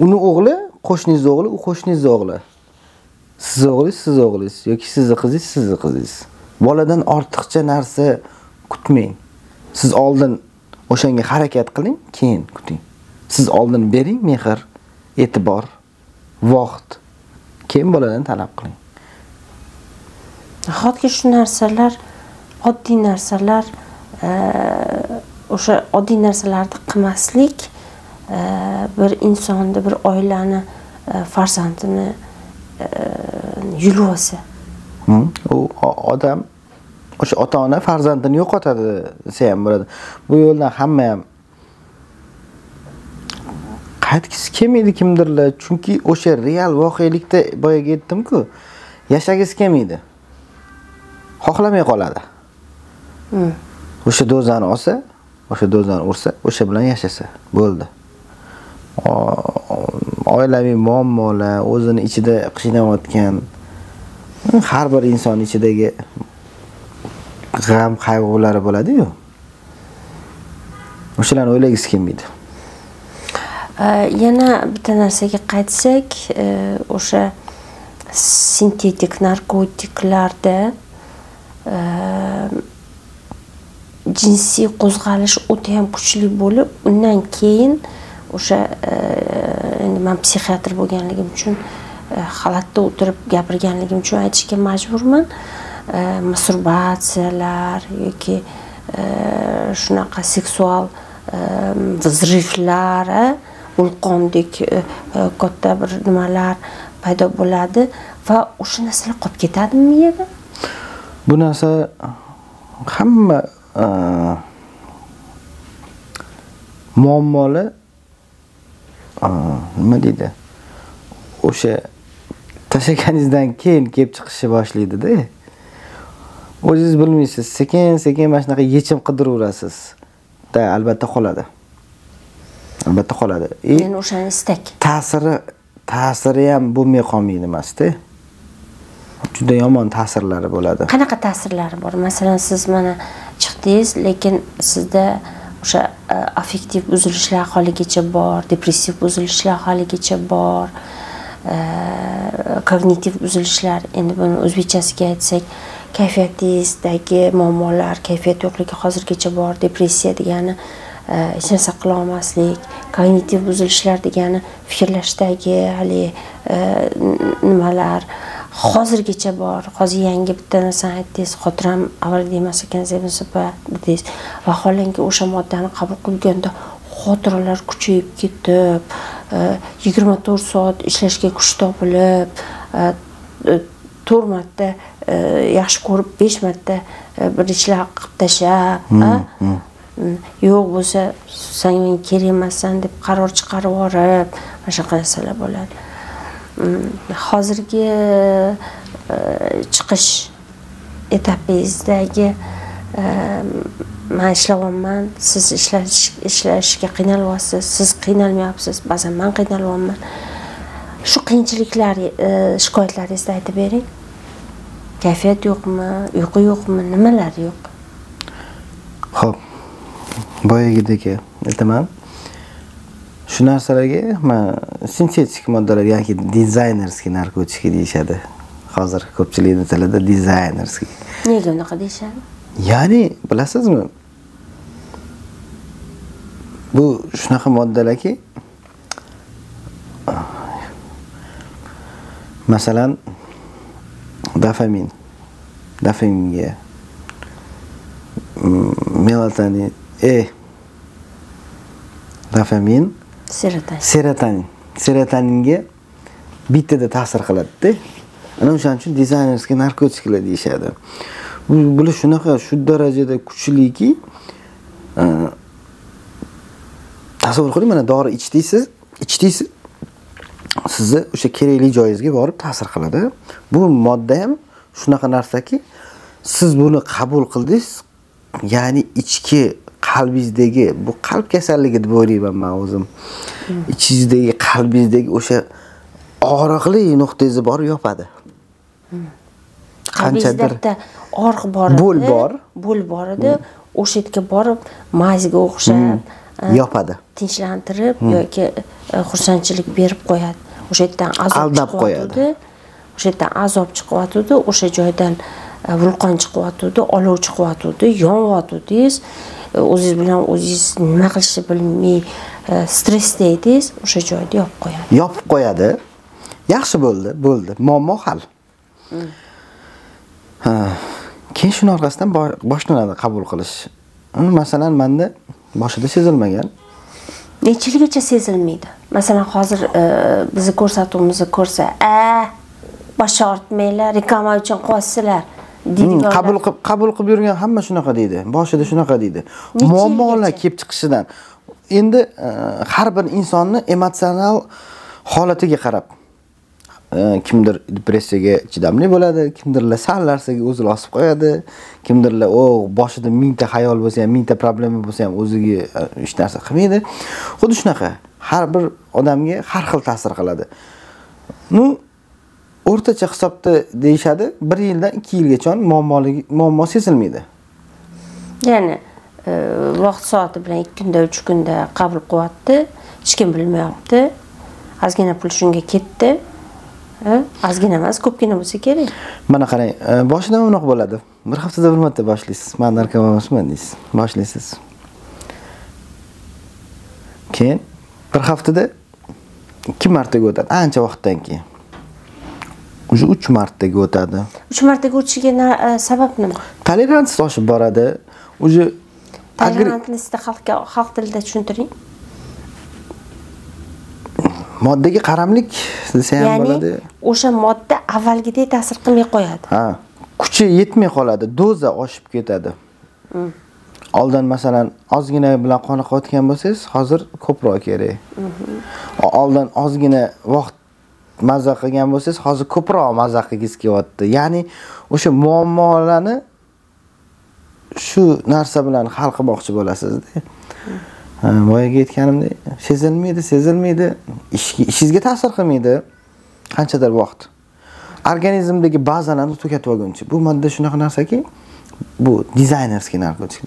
Uni o'g'li, qo'shningiz o'g'li, u qo'shningiz o'g'li. Siz o'g'lingiz yoki sizni qizingiz. Boladan ortiqcha narsa kutmang. Siz oldin o'shanga harakat qiling, keyin kuting. Siz oldin bering mehr, e'tibor, vaqt. Keyin boladan talab qiling. Nahotki shu narsalar, oddiy narsalar, o'sha oddiy narsalarni qilmaslik bir insonni, bir oilani, farzandini yulvasa. U odam o'sha ota-ona farzandini yo'qotadi desa ham bo'ladi. Bu yo'ldan hamma ham qaytgisi kelmaydi kimdirlar, chunki o'sha real voqelikda boyaga aytdim-ku, yashagisi kelmaydi. Xohlamay qoladi. O'sha dozani olsa, o'sha dozani ursa, o'sha bilan yashasa bo'ldi. Oilaviy muammolar, o'zini ichida qiynayotgan har bir inson ichidagi g'am, qayg'ulari bo'ladi-yu. O'shalarni o'ylagisi kelmaydi. Yana bitta narsaga qaytsak, o'sha sintetik narkotiklarda jinsiy qo'zg'alish o'ta ham kuchli bo'lib, undan keyin o'sha endi men psixiatr bo'lganligim uchun xalatda o'tirib gapirganligim uchun aytishga majburman. Masturbatsiyalar yoki shunaqa seksual vzrivlar, vulqondek katta bir nimalar paydo bo'ladi va o'sha narsalar qolib ketadimi miyada? Bu narsa hamma muammoli nima deydi? O'sha tashaganingizdan keyin kelib chiqishni boshlaydi-da. O'zingiz bilmaysiz, sekin-sekin mana shunaqa yechim qidiraverasiz. Albatta qoladi. Albatta qoladi. Men o'shani istak. Ta'siri ham bo'lmay qolmaydi emas-da. Juda yomon ta'sirlari bo'ladi. Qanaqa ta'sirlari bor? Masalan, siz mana chiqdingiz, lekin sizda o'sha affektiv buzilishlar holigacha bor, depressiv buzilishlar holigacha bor, kognitiv buzilishlar, endi buni o'zbekchasiga aytsak, kayfiyatingizdagi muammolar, kayfiyat yo'qligi hozirgacha bor, depressiya degani hech narsa qila olmaslik, kognitiv buzilishlar degani fikrlashdagi hali nimalar hozirgacha bor. Hozir yangi bitta narsani aytdingiz, xotiram avval demas ekan dedingiz. Vaholanki o'sha moddani qabul qilganda xotiralar kuchayib ketib, 24 soat ishlashga kuch topilib, 4 marta yaxshi ko'rib 5 marta bir ishlar qilib tashlab, yo'q bo'lsa sen menga kerak emassan deb qaror chiqarib yuborib, mana shunaqa narsalar bo'ladi. Hozirgi chiqish etapingizdagi men ishlayapman, siz ishlashga qiynalyapsiz, siz qiynalmayapsiz, ba'zan men qiynalyapman. Shu qiyinchiliklar, shikoyatlaringizni aytib bering. Kayfiyat yo'qmi, uyqu yo'qmi, nimalar yo'q? Xo'p. Boyagidek aytaman. Shu narsalarga men sintetik moddalar yoki dizaynerskiy narkotika deyishadi. Hozir ko'pchilikning tilida dizaynerskiy. Nega unaqa deyishadi? Ya'ni bilasizmi? Bu shunaqa moddalarki, masalan, dopaminga, melatonin, dopamin, serotoninga bittada ta'sir qiladi-da. Ana o'shaning uchun dizaynerskiy narkotiklar deyishadi. Bular shunaqa shu darajada kuchliki, tasavvur qiling, mana dori ichdingiz, sizni o'sha kerakli joyingizga borib ta'sir qiladi. Bu modda ham shunaqa narsaki, siz buni qabul qildingiz, ya'ni ichki qalbingizdagi, bu qalb kasalligi deb o'ylayman men o'zim. Ichingizdagi, qalbingizdagi o'sha og'riqli nuqtangizni borib yopadi. Qanchadir og'riq bor edi, bo'l bor edi, o'sha yerga borib mazga o'xshab yopadi. Tinchlantirib yoki xursandchilik berib qo'yadi. O'sha yerdan azob chiqyotdi. O'sha yerdan azob chiqyotdi, o'sha joydan vulqon chiqyotdi, olov chiqyotdi, yonyotdingiz. O'zingiz bilan o'zingiz nima qilishni bilmay stressda edingiz, o'sha joyda yopib qo'yadi. Yopib qo'yadi. Yaxshi bo'ldi. Muammo hal. Keyin shuni orqasidan boshlanadi qabul qilish. Masalan, menda boshida sezilmagan. Necha yilgacha sezilmaydi? Masalan, hozir bizni ko'rsatuvimizni ko'rsa, bosh ortmanglar, reklama uchun qo'yasizlar. Qabul qilib yurgan hamma shunaqa deydi. Boshida shunaqa deydi. Muammolar kelib chiqishidan. Endi har bir insonni emotsional holatiga qarab, kimdir depressiyaga chidamli bo'ladi, kimdirlar sal narsaga o'zini osib qo'yadi, kimdirlar boshida 1000 ta xayol bo'lsa ham, 1000 ta problema bo'lsa ham o'ziga hech narsa qilmaydi. Xuddi shunaqa har bir odamga har xil ta'sir qiladi. O'rtacha hisobda deyishadi, 1 yildan 2 yilgacha muammo sezilmaydi. Ya'ni vaqt soati bilan 2 kunda, 3 kunda qabul qilyapti, hech kim bilmayapti. Ozgina pul shunga ketdi. Ozgina emas, ko'pgina bo'lsa kerak. Mana qarang, boshidan unaqa bo'ladi. Bir haftada bir marta boshlaysiz. Men narkoman emasman deysiz. Boshlaysiz. Keyin bir haftada 2 martaga o'tadi. Ancha vaqtdan keyin. Уже 3 martaga o'tadi. 3 martaga o'tishiga sabab nima? Toleransiya oshib boradi. Уже Tailandni sizda xalq tilida tushuntiring. Moddaga qaramlik desa ham bo'ladi. O'sha modda avvalgidek ta'sir qilmay qo'yadi. Ha, kuchi yetmay qoladi, doza oshib ketadi. Oldin masalan ozgina bilan qoniqayotgan bo'lsangiz, hozir ko'proq kerak. Oldin ozgina vaqt mazza qilgan bo'lsangiz, hozir ko'proq mazza qilgingiz kelyapti. Ya'ni o'sha muammolarni shu narsa bilan hal qilmoqchi bo'lasizda. Boyaga aytganimdek, sezilmaydi, ishingizga ta'sir qilmaydi qanchadir vaqt. Organizmdagi bazalarni tugatib olguncha. Bu modda shunaqa narsaki, bu dizaynerskiy narkotik.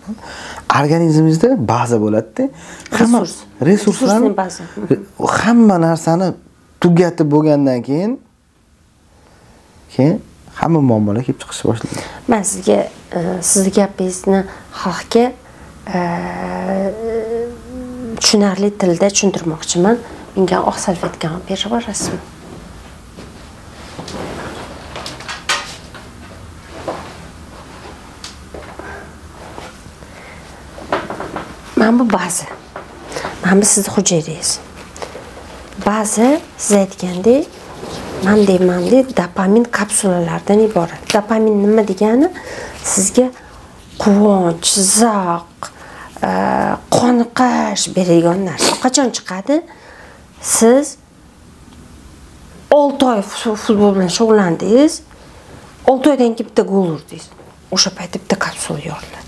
Organizmingizda baza bo'ladi-da. Resurslarning baza. Hamma narsani tugatib bo'lgandan keyin hamma muammolar kelib chiqishni boshlaydi. Men sizga sizni gapingizni xalqqa tushunarli tilda tushuntirmoqchiman. Menga oq salfetkani olib berib yuborasizmi? Mana bu baza. Mana bu sizni hujayrangiz. Baza siz aytgandek, men deyman-dek, dopamin kapsulalardan iborat. Dopamin nima degani? Sizga quvonch, zavq, qoniqish beradigan narsa. Qachon chiqadi? Siz 6 oy futbol bilan shug'ullandingiz, 6 oydan keyin bitta gol urdingiz. O'sha paytda bitta kapsula yoriladi.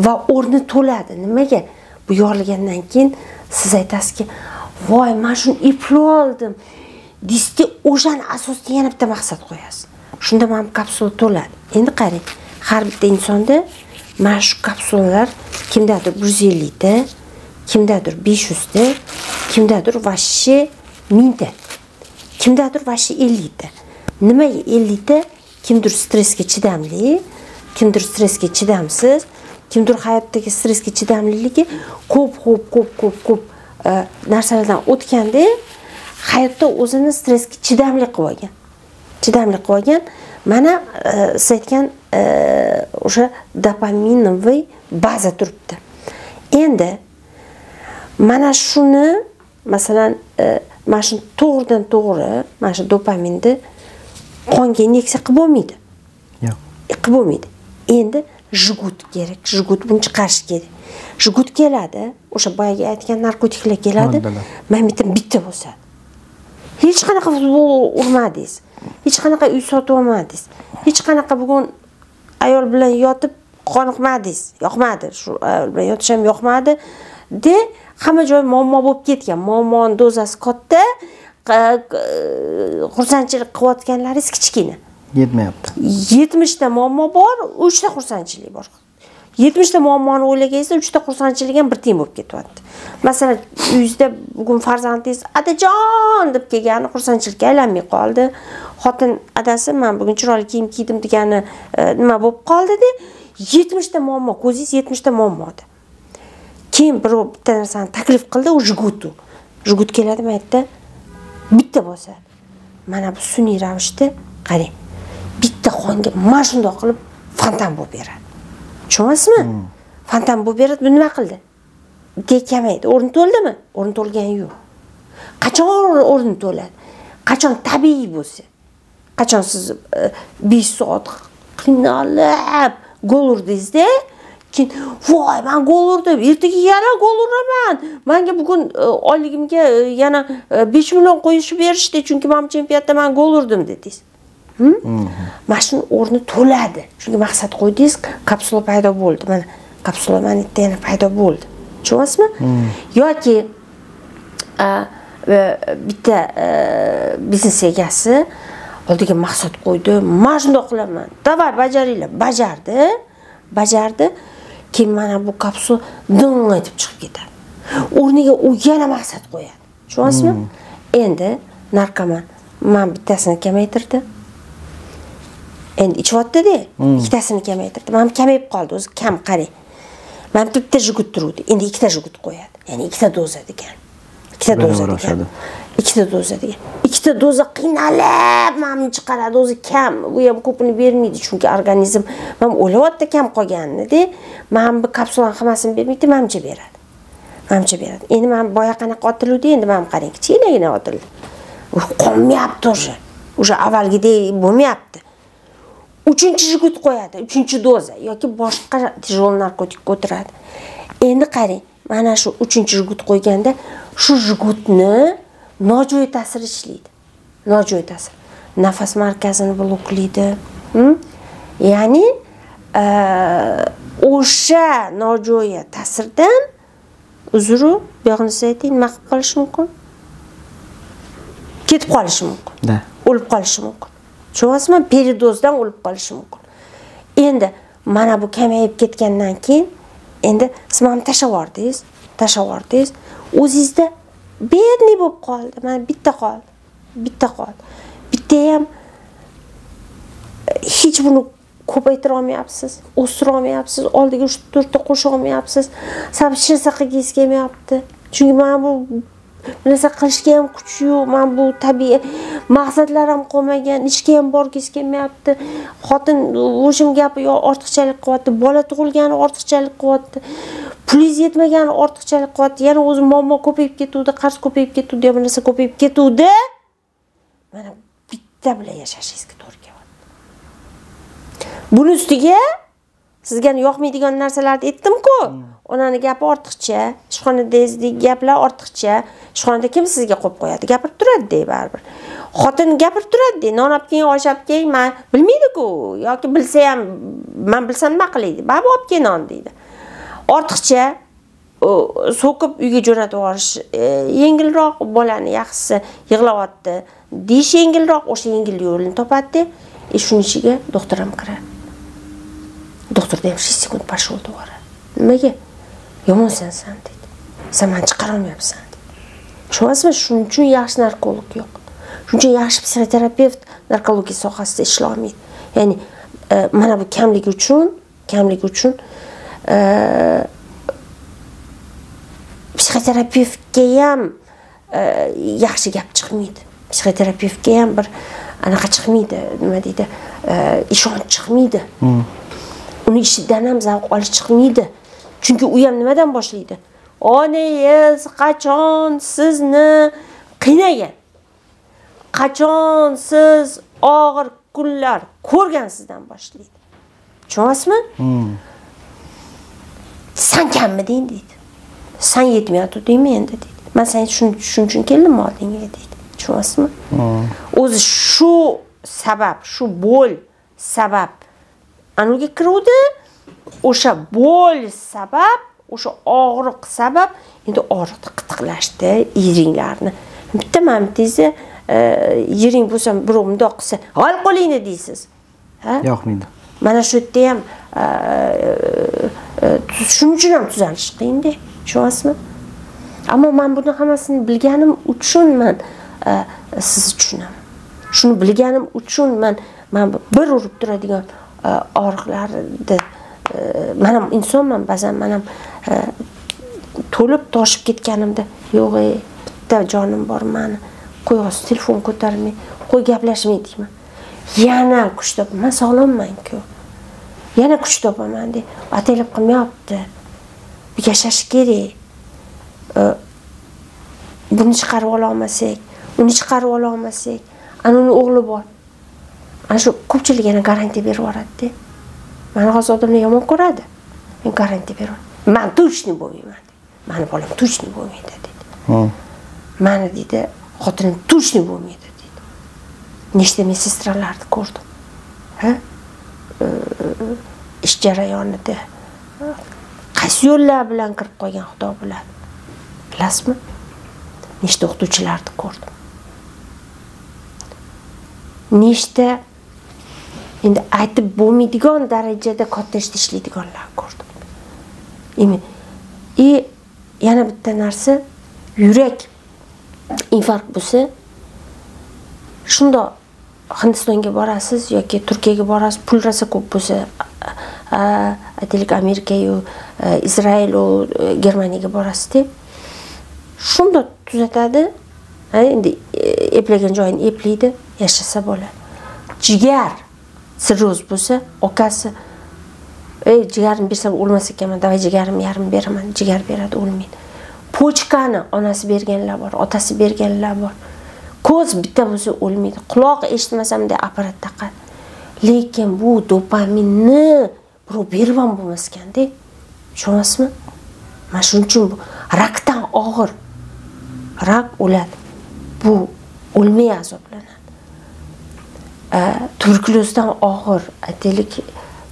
Va o'rni to'ladi. Nimaga? Bu yorilgandan keyin siz aytasizki, "Voy, men shuni eplab oldim." Disda o'shan asosida yana bitta maqsad qo'yasiz. Shunda men kapsula to'ladi. Endi qarang, har bitta insonda mana shu kapsulalar kimdadir 150 ta, kimdadir 500 ta, kimdadir vashi 1000 ta, kimdadir vashi 50 ta. Nimaga 50 ta? Kimdir stressga chidamli, kimdir stressga chidamsiz, kimdir hayotdagi stressga chidamliligi ko'p narsalardan o'tganda hayotda o'zini stressga chidamli qilib olgan. Mana siz aytgan o'sha dopaminoviy baza turibdi. Endi mana shuni masalan mana shu to'g'ridan to'g'ri mana shu dopaminni qonga inyeksiya qilib bo'lmaydi. Yo'q. Qilib bo'lmaydi. Endi jigут kerak. Jigут buni chiqarish kerak. Jigут keladi, o'sha boyaga aytgan narkotiklar keladi. Men bitta bo'lsa. Hech qanaqa futbol urmadingiz. Hech qanaqa uy sotib olmadingiz. Hech qanaqa bugun ayol bilan yotib qoniqmadingiz. Yoqmadi. Shu ayol bilan yotish ham yoqmadi. Hamma joy muammo bo'lib ketgan. Muammoning dozasi katta, xursandchilik qilayotganlaringiz kichkina. Yetmayapti. 70 ta muammo bor, 3 ta xursandchilik bor. 70 ta muammoni o'ylaganingizda 3 ta xursandchilik ham bir teng bo'lib ketyapti. Masalan, uyingizda bugun farzandingiz "Adajon" deb kelgani xursandchilikka aylanmay qoldi. Xotin adasi "Men bugun chiroyli kiyim kiydim" degani nima bo'lib qoldi-da, 70 ta muammo, ko'zingiz 70 ta muammoda. Keyin birov bitta narsani taklif qildi, u jigut. Jigut keladi maytda bitta bo'lsa. Mana bu sun'iy ravishda qarang. Bitta qonga mana shunday qilib fontan bo'lib beradi. Tushunyapsizmi? Fontan bo'lib beradi, bu nima qildi? Kamaydi. O'rni to'ldimi? O'rni to'lgani yo'q. Qachon o'rni to'ladi? Qachon tabiiy bo'lsa. Qachon siz 5 soat qiynalib gol urdingizda, keyin "Voy, men gol urdim, ertaga yana gol uraman. Menga bugun oyligimga yana 5 million qo'yishib berishdi, chunki men chempionatda men gol urdim" dedingiz. Mana shu o'rni to'ladi. Chunki maqsad qo'ydingiz, kapsula paydo bo'ldi. Mana kapsula mana yana paydo bo'ldi. Tushunyapsizmi? Yoki bitta biznes egasi oldiga maqsad qo'ydi. "Men shunday qilaman. Davay, bajaringlar." Bajardi. Keyin mana bu kapsula ding etib chiqib ketadi. O'rniga u yana maqsad qo'yadi. Tushunyapsizmi? Endi narkoman men bittasini kamaytirdi. Endi ichyapti-da, ikkitasini kamaytirdi. Men kamayib qoldi, o'zi kam qarang. Men bitta jigut turuvdi, endi ikkita jigut qo'yadi. Ya'ni ikkita doza degan. Ikkita doza degan. ikkita doza qiynalib mamni chiqaradi, o'zi kam, u ham ko'pini bermaydi, chunki organizm men o'layapti kam qolganini-da, men bu kapsulani hammasini bermaydi, mamcha beradi. Mamcha beradi. Endi men boya qanaqa otiluvdi, endi men qarang, kichkinagina otildi. U qolmayapti o'sha. O'sha avvalgidek bo'lmayapti. 3-jigut qo'yadi, 3-doza yoki boshqa tijol narkotik o'tiradi. Endi qarang, mana shu 3-jigut qo'yganda shu jigutni nojo'ya ta'sir ishlaydi. Nojo'ya ta'sir. Nafas markazini bloklaydi. Ya'ni o'sha nojo'ya ta'sirdan uzru, buyog'ingizni ayting, nima qilib qolishi mumkin? Ketib qolishi mumkin. O'lib qolishi mumkin. Tushunyapsizmi? Peridozdan o'lib qolishi mumkin. Endi mana bu kamayib ketgandan keyin endi siz ham tashlayvordingiz. O'zingizda bedniy bo'lib qoldi. Mana bitta qoldi. Bitta ham hech buni ko'paytira olmayapsiz, o'stira olmayapsiz, oldiga 3-4 ta qo'sha olmayapsiz. Sabshisa qilgingiz kelmayapti. Chunki mana bu narsa qilishga ham kuch yo'q. Men bu tabiiy maqsadlarim qolmagan, ishga ham borgingiz kelmayapti. Xotin o'shim gapi yo ortiqchalik qilyapti, bola tug'ilgani ortiqchalik qilyapti. Pulingiz yetmagani ortiqchalik qilyapti. Yana o'zi muammo ko'payib ketuvdi, qarz ko'payib ketuvdi, bu narsa ko'payib ketuvdi. Mana bitta bilan yashashingizga to'g'ri kelyapti. Buni ustiga sizga yoqmaydigan narsalarni aytdim-ku. Onani gapi ortiqcha, ishxonadagizdagi gaplar ortiqcha. Ishxonada kim sizga qo'yib qo'yadi? Gapirib turadi-da baribir. Xotin gapirib turadi-da, non olib keling, osh olib keling, men bilmaydi-ku, yoki bilsa ham, men bilsam nima qilaydi? Baba olib keling non deydi. Ortiqcha so'kib uyga jo'natib yuborish yengilroq, bolani yaxshisi yig'layapti. Deyish yengilroq, o'sha yengil yo'lini topadi-da, shuning ichiga doktor ham kiradi. Doktorda ham 6 sekund pashol to'g'ri. Nimaga? Yomonsan sen deydi. Sen meni chiqara olmayapsan deydi. Tushunyapsizmi? Shuning uchun yaxshi narkolog yo'q. Shuning uchun yaxshi psixoterapevt narkologiya sohasida ishlay olmaydi. Ya'ni mana bu kamligi uchun psixoterapevtga ham yaxshi gap chiqmaydi. Psixoterapevtga ham bir anaqa chiqmaydi, nima deydi? Ishonch chiqmaydi. Uni ishidan ham zavq olish chiqmaydi. Chunki u ham nimadan boshlaydi? Onangiz qachon sizni qiynagan? Qachon siz og'ir kunlar ko'rgansizdan boshlaydi. Tushunyapsizmi? Sen kammiding deydi. Sen yetmayotdingmi endi deydi. Men sen shuning uchun keldim oldingga deydi. Tushunyapsizmi? O'zi shu sabab, shu bo'l sabab anuga kiruvdi. O'sha bo'l sabab, o'sha og'riq sabab endi og'riqni qitiqlashdi, yiringlarni. Bitta mamtizni yiring bo'lsa, birov mundoq qilsa, "Ol qo'lingni" deysiz. Ha? Yo'qmaydi. Mana shu yerda ham shuning uchun ham tuzalish qiyin-da, tushunyapsizmi? Ammo men buni hammasini bilganim uchun men sizni tushunaman. Shuni bilganim uchun men bir urib turadigan og'riqlarni men ham insonman, ba'zan men ham to'lib toshib ketganimda, yo'q, bitta jonim bor meni. Qo'y, hozir telefon ko'tarmay, qo'y gaplashmay deyman. Yana kuch topaman, men sog'lomman-ku. Yana kuch topaman deb atalib qilmayapti. Yashash kerak. Buni chiqarib ola olmasak, uni chiqarib ola olmasak, uni o'g'li bor. Ana shu ko'pchilik yana garantiya berib yuboradi-da. Meni hozir odamlar yomon ko'radi. Men garantiya beraman. Men точно bo'lmayman. Meni bolam точно bo'lmaydi dedi. Meni dedi, xotinim точно bo'lmaydi dedi. Nechta medsestralarni ko'rdim. Ha? Ish jarayonida qaysi yo'llar bilan kirib qolgan Xudo biladi. Bilasizmi? Nechta o'qituvchilarni ko'rdim. Nechta endi aytib bo'lmaydigan darajada katta ishda ishlaydiganlar ko'rdim. Yana bitta narsa, yurak infarkt bo'lsa, shunda Hindistonga borasiz yoki Turkiyaga borasiz, pul rosa ko'p bo'lsa, aytaylik Amerika yo Izrael yo Germaniyaga borasiz deb shunda tuzatadi. Endi eplagan joyini eplaydi, yashasa bo'ladi. Jigar sirroz bo'lsa, okasi jigarim bersam o'lmas ekanman, davay jigarimni yarim beraman, jigar beradi, o'lmaydi. Pochkani onasi berganlar bor, otasi berganlar bor. Ko'z bitta bo'lsa o'lmaydi. Quloq eshitmasam deb apparat taqadi. Lekin bu dopaminni birov berib ham bo'lmas ekan-da. Tushunasizmi? Mana shuning uchun bu rakdan og'ir. Rak o'ladi. Bu o'lmay azoblanadi. Tuberkulozdan og'ir, aytaylik,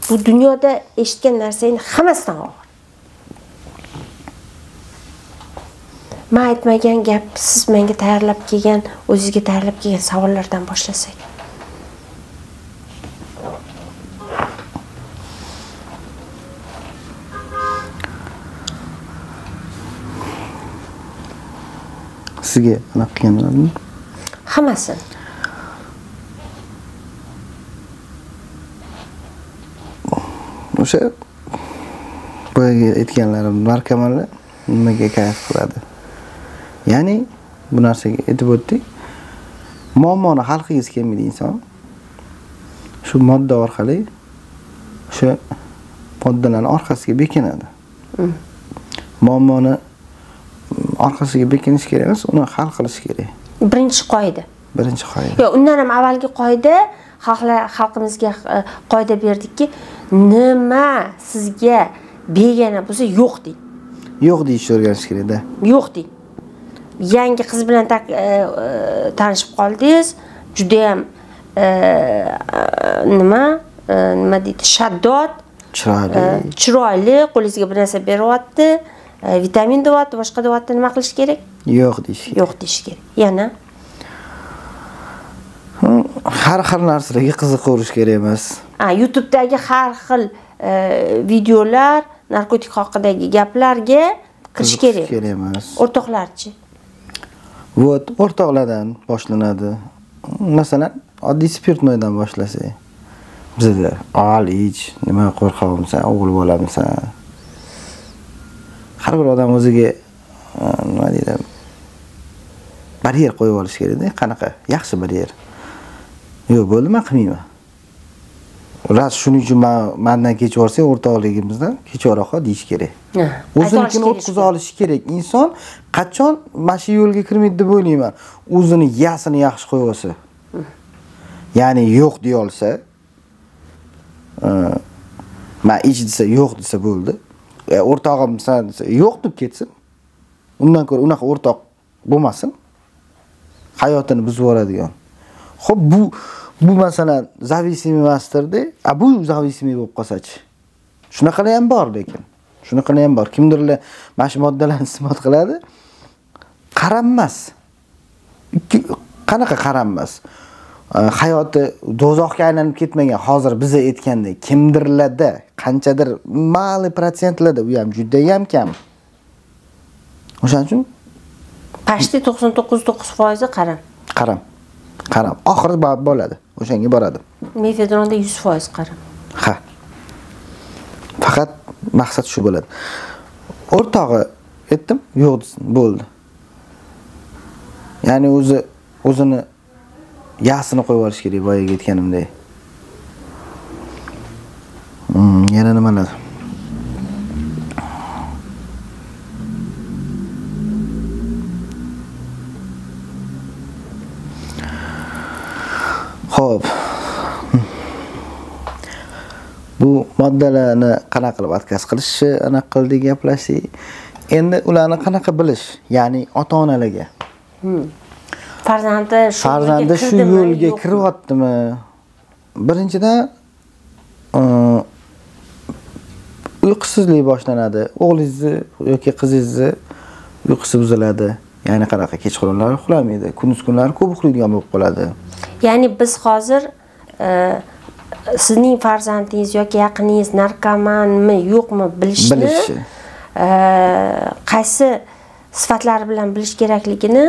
bu dunyoda eshitgan narsaning hammasidan og'ir. Men aytmagan gap, siz menga tayyorlab kelgan, o'zingizga tayyorlab kelgan savollardan boshlasak. Sizga aniq qilganlarmi? Hammasi. O'sha boyaga aytganlarim narkomanlar nimaga kayf qiladi? Ya'ni bu narsaga aytib o'tdik. Muammoni hal qilgisi kelmaydi inson. Shu modda orqali o'sha moddalarning orqasiga bekinadi. Muammoni orqasiga bekinish kerak emas, uni hal qilish kerak. Birinchi qoida. Birinchi qoida. Yo'q, undan ham avvalgi qoida xalqimizga qoida berdikki, nima sizga begona bo'lsa yo'q deng. Yo'q deyishni o'rganish kerak-da. Yo'q deng. Yangi qiz bilan tanishib qoldingiz, juda ham nima deydi, shaddod, chiroyli, qo'lingizga bir narsa beryapti, vitamin deyapti, boshqa deyapti, nima qilish kerak? Yo'q deyish kerak. Yo'q deyish kerak. Yana har xil narsalarga qiziqaverish kerak emas. YouTube'dagi har xil videolar, narkotik haqidagi gaplarga kirish kerak emas. O'rtoqlarchi. Vot, o'rtoqlardan boshlanadi. Masalan, oddiy spirtnoydan boshlasak. Bizda al ich, nima qo'rqavimsan, o'g'il bo'lamisan. Har bir odam o'ziga nima deydi? Baryer qo'yib olish kerak-da. Qanaqa? Yaxshi baryer. Yo'q, bo'ldi, men qilmayman. Ular shuning uchun mendan kechib olsa, o'rtoqligimizdan kechivroq deyish kerak. O'zinikini o'tkaza olishi kerak. Inson qachon mana shu yo'lga kirmaydi deb o'ylayman. O'zini yasini yaxshi qo'yib olsa. Ya'ni yo'q deya olsa, men ich desa yo'q desa bo'ldi. O'rtog'im san desa yo'q deb ketsin. Undan ko'ra unaqa o'rtoq bo'lmasin. Hayotini buzib yuboradigan. Xo'p, bu masalan zavisimiy emasdir-da, bu zavisimiy bo'lib qolsa-chi. Shunaqalar ham bor lekin. Shunaqalar ham bor. Kimdirlar mana shu moddalarni isbot qiladi. Qarammas. Qanaqa qarammas? Hayoti do'zaxga aylanib ketmagan, hozir biza aytgandek, kimdirlarda, qanchadir ma'lum protsentlarda u ham juda ham kam. O'shaning uchun pashti 99.9% qaram. Qaram. Oxiri bo'ladi. O'shanga boradi. Mefedronda 100% qaram. Ha. Faqat maqsad shu bo'ladi. O'rtog'i aytdim, yo'q desin, bo'ldi. Ya'ni o'zini yasini qo'yib olish kerak, boyaga aytganimdek. Yana nimalar? Xo'p. Bu moddalarni qanaqa qilib atkaz qilishi, anaqa qildik gaplashdik. Endi ularni qanaqa bilish, ya'ni ota-onalarga. Farzandi shu yo'lga kiryaptimi? Birinchidan uyqusizlik boshlanadi. O'g'lingizni yoki qizingizni uyqusi buziladi. Ya'ni qanaqa kechqurunlar uxlamaydi, kunduz kunlari ko'p uxlaydigan bo'lib qoladi. Ya'ni biz hozir sizning farzandingiz yoki yaqiningiz narkomanmi, yo'qmi bilishni qaysi sifatlari bilan bilish kerakligini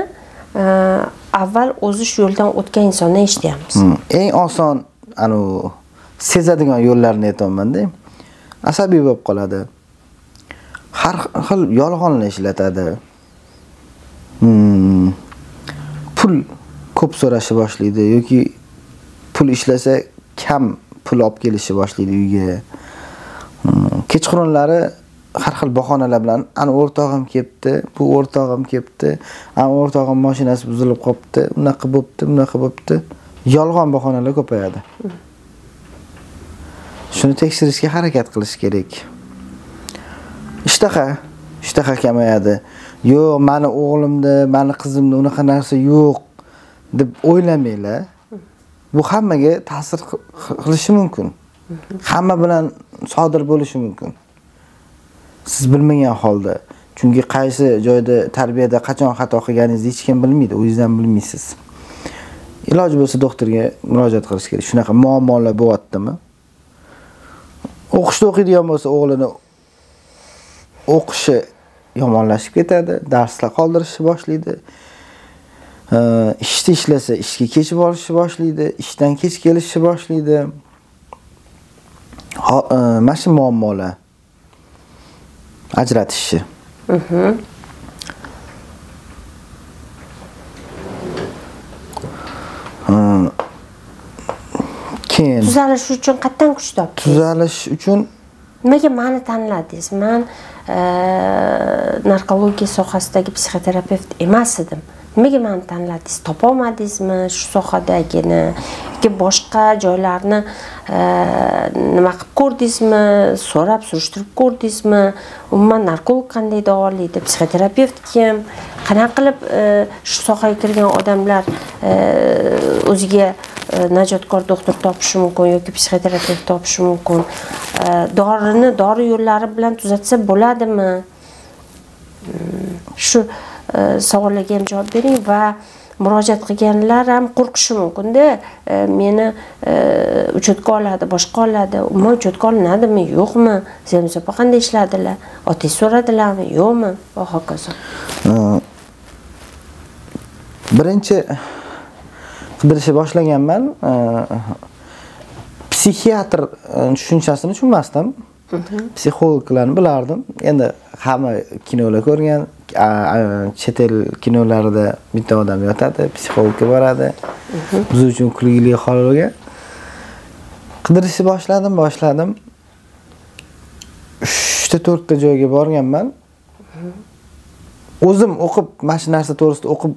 avval o'zi shu yo'ldan o'tgan insondan eshityapmiz. Eng oson sezadigan yo'llarni aytaman-da. Asabiy bo'lib qoladi. Har xil yolg'onni ishlatadi. Pul ko'p so'rashni boshlaydi yoki pul ishlasa kam pul olib kelishni boshlaydi uyga. Kechqurunlari har xil bahonalar bilan ana o'rtog'im kelibdi, bu o'rtog'im kelibdi, ana o'rtog'im mashinasi buzilib qolibdi, unaqa bo'pti, bunaqa bo'pti. Yolg'on bahonalar ko'payadi. Shuni tekshirishga harakat qilish kerak. Ishtaha kamayadi. Yo'q, mani o'g'limda, mani qizimda unaqa narsa yo'q deb o'ylamanglar. Bu hammaga ta'sir qilishi mumkin. Hamma bilan sodir bo'lishi mumkin. Siz bilmagan holda. Chunki qaysi joyda tarbiyada qachon xato qilganingizni hech kim bilmaydi, o'zingizdan bilmaysiz. Iloji bo'lsa doktorga murojaat qilish kerak. Shunaqa muammolar bo'lyaptimi? O'qishda o'qiydigan bo'lsa o'g'lini o'qishi yomonlashib ketadi, darslar qoldirishni boshlaydi. Ishda ishlasa ishga kech borishni boshlaydi, ishdan kech kelishni boshlaydi. Mana shu muammolar ajratishni. Keyin tuzalish uchun qatdan kuch topdingiz? Tuzalish uchun nimaga meni tanladingiz? Men narkologiya sohasidagi psixoterapevt emas edim. Nimaga meni tanladingiz? Topa olmadingizmi shu sohadagini yoki boshqa joylarni nima qilib ko'rdingizmi? So'rab, surishtirib ko'rdingizmi? Umuman narkolog qanday davolaydi? Psixoterapevt kim? Qanaqa qilib shu sohaga kirgan odamlar o'ziga najotkor doktor topishi mumkin yoki psixoterapevt topishi mumkin? Dori yo'llari bilan tuzatsa bo'ladimi? Shu savollarga ham javob bering va murojaat qilganlar ham qo'rqishi mumkin-da, meni uchetga oladi, boshqa oladi. Umuman uchetga olinadimi, yo'qmi? Zemz opa qanday ishladilar? Otangiz so'radilarmi, yo'qmi? Va hokazo. Birinchi qidirishni boshlaganman. Psixiatr tushunchasini tushunmasdim. Psixologlarni bilardim. Endi hamma kinolar ko'rgan, chet el kinolarida bitta odam yotadi, psixologga boradi. Biz uchun kulgili hol bo'lgan. Qidirishni boshladim. 3-4 ta joyga borganman. O'zim o'qib, mana shu narsa to'g'risida o'qib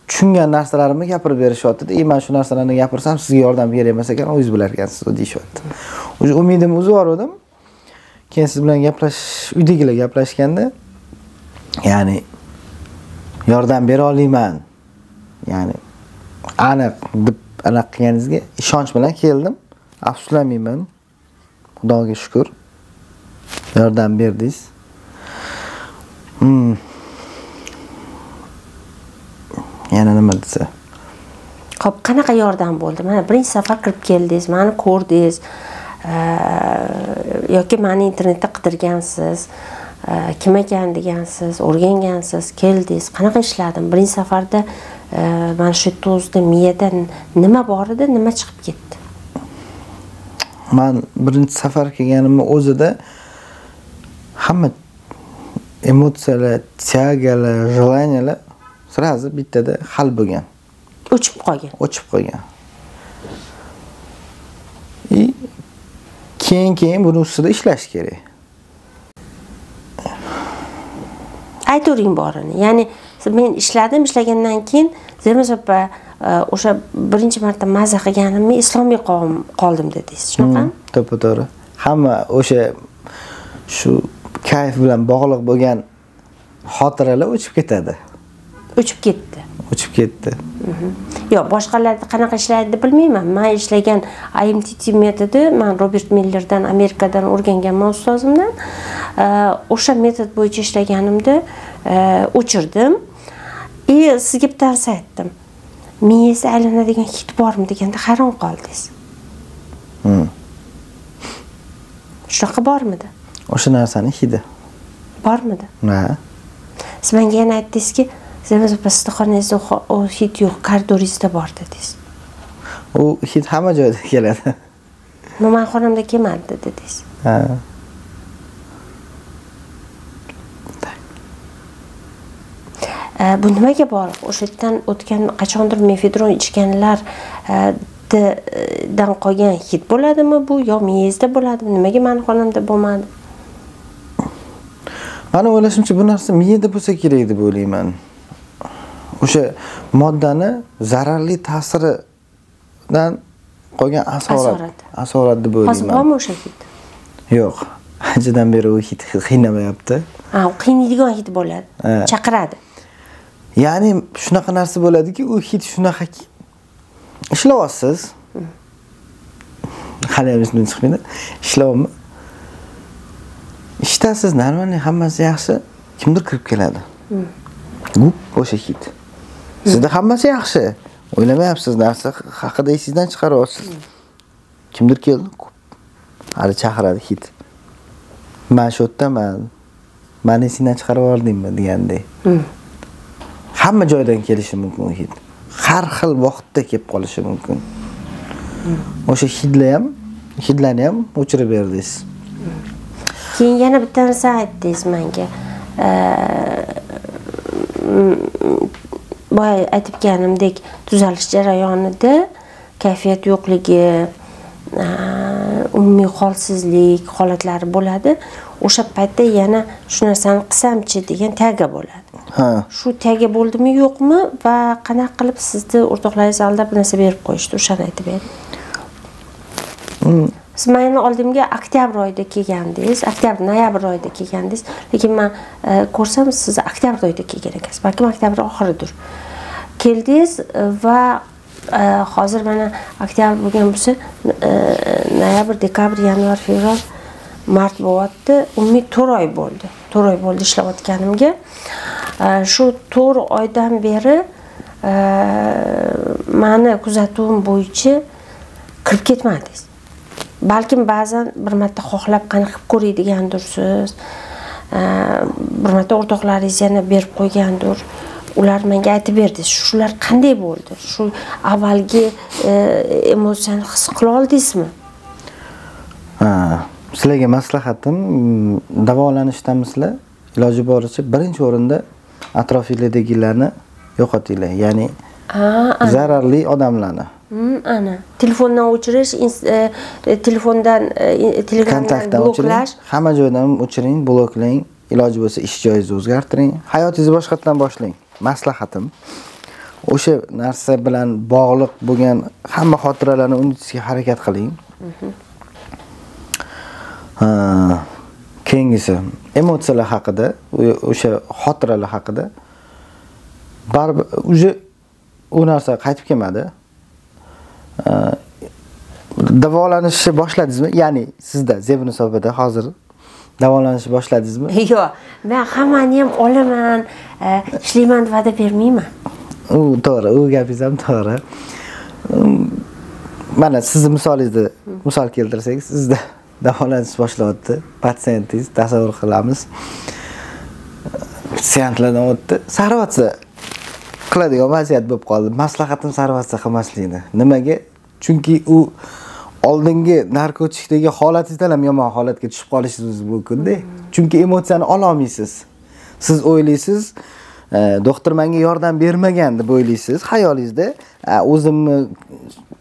tushungan narsalarimni gapirib berishyapti. Men shu narsalarni gapirsam sizga yordam berar emas ekan, o'zingiz bilar ekansiz deyishyapti. Umidim o'zi bor edim. Keyin siz bilan uydagilar gaplashganda, ya'ni yordam bera olaman. Ya'ni aniq deb aniq qilganingizga ishonch bilan keldim. Afsuslanmayman. Xudoga shukr. Yordam berdingiz. Yana nima desa? Xo'p, qanaqa yordam bo'ldi? Mana birinchi safar kirib keldingiz, meni ko'rdingiz, yoki meni internetda qidirgansiz, kim ekan degansiz, o'rgangansiz, keldingiz. Qanaqa ishladim? Birinchi safarda mana shu yerda o'zida miyada nima bor edi, nima chiqib ketdi? Men birinchi safar kelganimni o'zida hamma emotsiyalar, tiagalar, желаниялар sразу bittada hal bo'lgan. O'chib qolgan. Keyin buni ustida ishlash kerak. Aytavering borini. Ya'ni men ishlagandan keyin Zemz opa o'sha birinchi marta maza qilganimni islomiy qoldim dedingiz, shunaqami? To'g'ri. Hamma o'sha shu kayf bilan bog'liq bo'lgan xotiralar o'chib ketadi. O'chib ketdi. Yo'q, boshqalarda qanaqa ishlaydi bilmayman. Men ishlagan IMTT metodi, men Robert Millerdan, Amerikadan o'rganganman ustozimdan. O'sha metod bo'yicha ishlaganimda o'chirdim. Sizga bitta narsa aytdim. Miyangizda aylanadigan hid bormi deganda hayron qoldingiz. Shunaqa bormidi? O'sha narsani hidi bormidi? Ha. Siz menga yana aytdingizki, Zemz opa xonangizda o hid yo'q, koridoringizda bor dedingiz. U hid hamma joyda keladi. Men xonamda kelmadi dedingiz. Ha. Bu nimaga bog'liq? O'sha yerdan o'tgan qachondir mefedron ichganlar dan qolgan hid bo'ladimi bu yo miyangizda bo'ladimi? Nimaga meni xonamda bo'lmadi? Meni o'ylashimcha bu narsa miyada bo'lsa kerak deb o'ylayman. O'sha moddani zararli ta'siridan qolgan asorat deb o'ylayman. Hozir bormi o'sha hid? Yo'q. Anchadan beri u hid qiynamayapti. U qiynaydigan hid bo'ladi. Chaqiradi. Ya'ni shunaqa narsa bo'ladiki, u hid shunaqaki ishlayapsiz. Hali ham esimdan chiqmaydi. Ishlayapmi? Ishtasiz, normalniy hammasi yaxshi. Kimdir kirib keladi. Gup o'sha hid. Sizda hammasi yaxshi. O'ylamayapsiz, narsa haqida esingizdan chiqaryapsiz. Kimdir keldi. Hali chaqiradi hid. Men shu yerdaman. Meni esingdan chiqarib yubordingmi degandek. Hamma joydan kelishi mumkin hid. Har xil vaqtda kelib qolishi mumkin. O'sha hidlarni ham o'chirib berdingiz. Keyin yana bitta narsa aytdingiz menga. Boya aytib kelganimdek, tuzalish jarayonida kayfiyat yo'qligi, umumiy holsizlik holatlari bo'ladi. O'sha paytda yana shu narsani qilsamchi degan tayga bo'ladi. Shu tayga bo'ldimi yo'qmi va qanaqa qilib sizni o'rtoqlaringiz aldab bir narsa berib qo'yishdi, o'shani aytib bering. Siz meni oldimga oktyabr oyida kelgandingiz, noyabr oyida kelgandingiz, lekin men ko'rsam siz oktyabr oyida kelgan ekansiz, balkim oktyabr oxiridir. Keldingiz va hozir mana oktyabr bo'lgan bo'lsa, noyabr, dekabr, yanvar, fevral, mart bo'lyapti. Umumiy 4 oy bo'ldi. 4 oy bo'ldi ishlayotganimga. Shu 4 oydan beri meni kuzatuvim bo'yicha kirib ketmadingiz. Balkim ba'zan bir marta xohlab qani qilib ko'radigandirsiz. Bir marta o'rtoqlaringiz yana berib qo'ygandir. Ular menga aytib berdi. Shular qanday bo'ldi? Shu avvalgi emotsiyani his qila oldingizmi? Sizlarga maslahatim, davolanishdansizlar, iloji boricha birinchi o'rinda atrofingizdagilarni yo'qotinglar, ya'ni zararli odamlarni. Ana, telefondan o'chirish, telefondan bloklash, hamma joydan o'chiring, bloklang, iloji bo'lsa ish joyingizni o'zgartiring, hayotingizni boshqatdan boshlang. Maslahatim. O'sha narsa bilan bog'liq bo'lgan hamma xotiralarni unutishga harakat qiling. Keyingisi emotsiyalar haqida, o'sha xotiralar haqida baribir u narsa qaytib kelmadi. Davolanishni boshladingizmi? Ya'ni sizda Zebnusobada hozir davolanishni boshladingizmi? Yo'q, men hammani ham olaman, ishlayman deb va'da bermayman. U to'g'ri, u gapingiz ham to'g'ri. Mana sizni misolingizni misol keltirsak, sizda davolanish boshlayapti. Patsientingiz tasavvur qilamiz. Seanslardan o'tdi. Sarvatsa qiladigan vaziyat bo'lib qoldi. Maslahatim sarvatsa qilmaslikni. Nimaga? Chunki u oldingi narkotikdagi holatingizdan ham yomon holatga tushib qolishingiz mumkin-da. Chunki emotsiyani ola olmaysiz. Siz o'ylaysiz, doktor menga yordam bermagan deb o'ylaysiz xayolingizda. O'zimni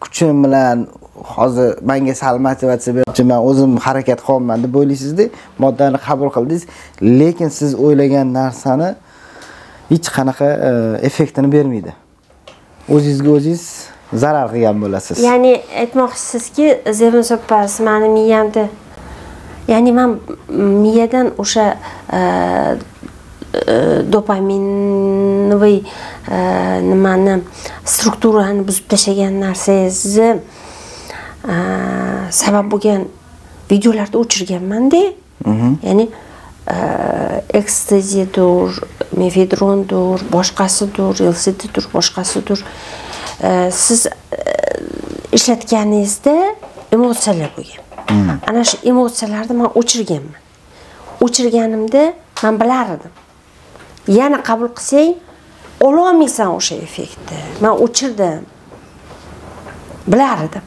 kuchim bilan hozir menga sal motivatsiya beribchi, men o'zim harakat qilaman deb o'ylaysiz-da. Moddani qabul qildingiz, lekin siz o'ylagan narsani hech qanaqa effektini bermaydi. O'zingizga o'zingiz zarar qilgan bo'lasiz. Ya'ni aytmoqchisizki, Zebnusobas meni miyamda, ya'ni men miyadan o'sha dopaminnoviy nimani strukturani buzib tashlagan narsangizni sabab bo'lgan videolarni o'chirganman-da. Ya'ni ekstaziyadir, mefedrondir, boshqasidir, LSDdir, boshqasidir. Siz ishlatganingizda emotsiyalar bo'lgan. Ana shu emotsiyalarni men o'chirganman. O'chirganimda men bilar edim. Yana qabul qilsang, ola olmaysan o'sha effektni. Men o'chirdim. Bilar edim.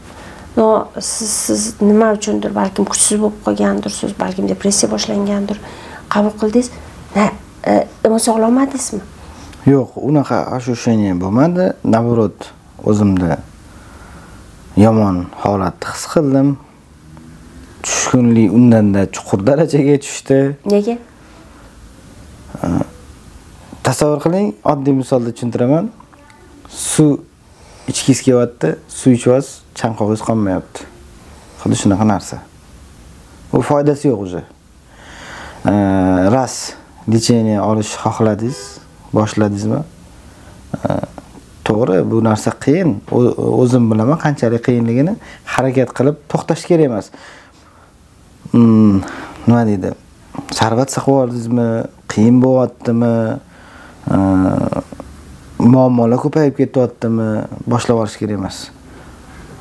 No, siz nima uchundir, balkim kuchsiz bo'lib qolgandirsiz, balkim depressiya boshlangandir. Qabul qildingiz, emotsiya ola olmadingizmi? Yo'q, unaqa ощущение bo'lmadi. Navrot o'zimda yomon holatni his qildim. Tushkunlik undanda chuqur darajaga tushdi. Nega? Tasavvur qiling, oddiy misolda tushuntiraman. Suv ichgingiz kelyapti, suv ichyapsiz, chanqog'ingiz qolmayapti. Xuddi shunaqa narsa. Bu foydasi yo'q o'zi. Ras lecheniya olish xohladingiz, boshladingizmi? To'g'ri, bu narsa qiyin. O'zim bilaman qanchalik qiyinligini, harakat qilib to'xtash kerak emas. Nima deydi? Sarvat saqvordingizmi? Qiyin bo'lyaptimi? Muammolar ko'payib ketyaptimi? Boshlab olish kerak emas.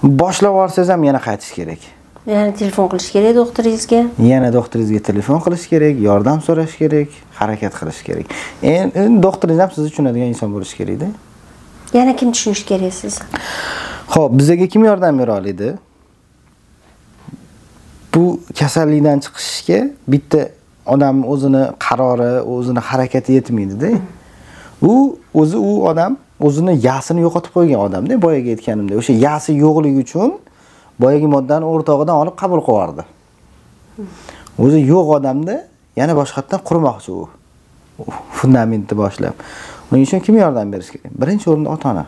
Boshlab olsangiz ham yana qaytish kerak. Yana telefon qilish kerak doktoringizga. Yana doktoringizga telefon qilish kerak, yordam so'rash kerak, harakat qilish kerak. Endi doktoringiz ham sizni tushunadigan inson bo'lishi kerak-da. Yana kim tushunish kerak siz? Xo'p, bizga kim yordam bera oladi? Bu kasallikdan chiqishga bitta odam o'zini qarori, o'zini harakati yetmaydi-da. U odam o'zini yasini yo'qotib qo'ygan odam-da, boyaga aytganimdek. O'sha yasi yo'qligi uchun boyagi moddani o'rtog'idan olib qabul qilardi. O'zi yo'q odamda yana boshqatdan qurmoqchi u. Fundamentni boshlab. Uning uchun kim yordam berish kerak? Birinchi o'rinda ota-ona.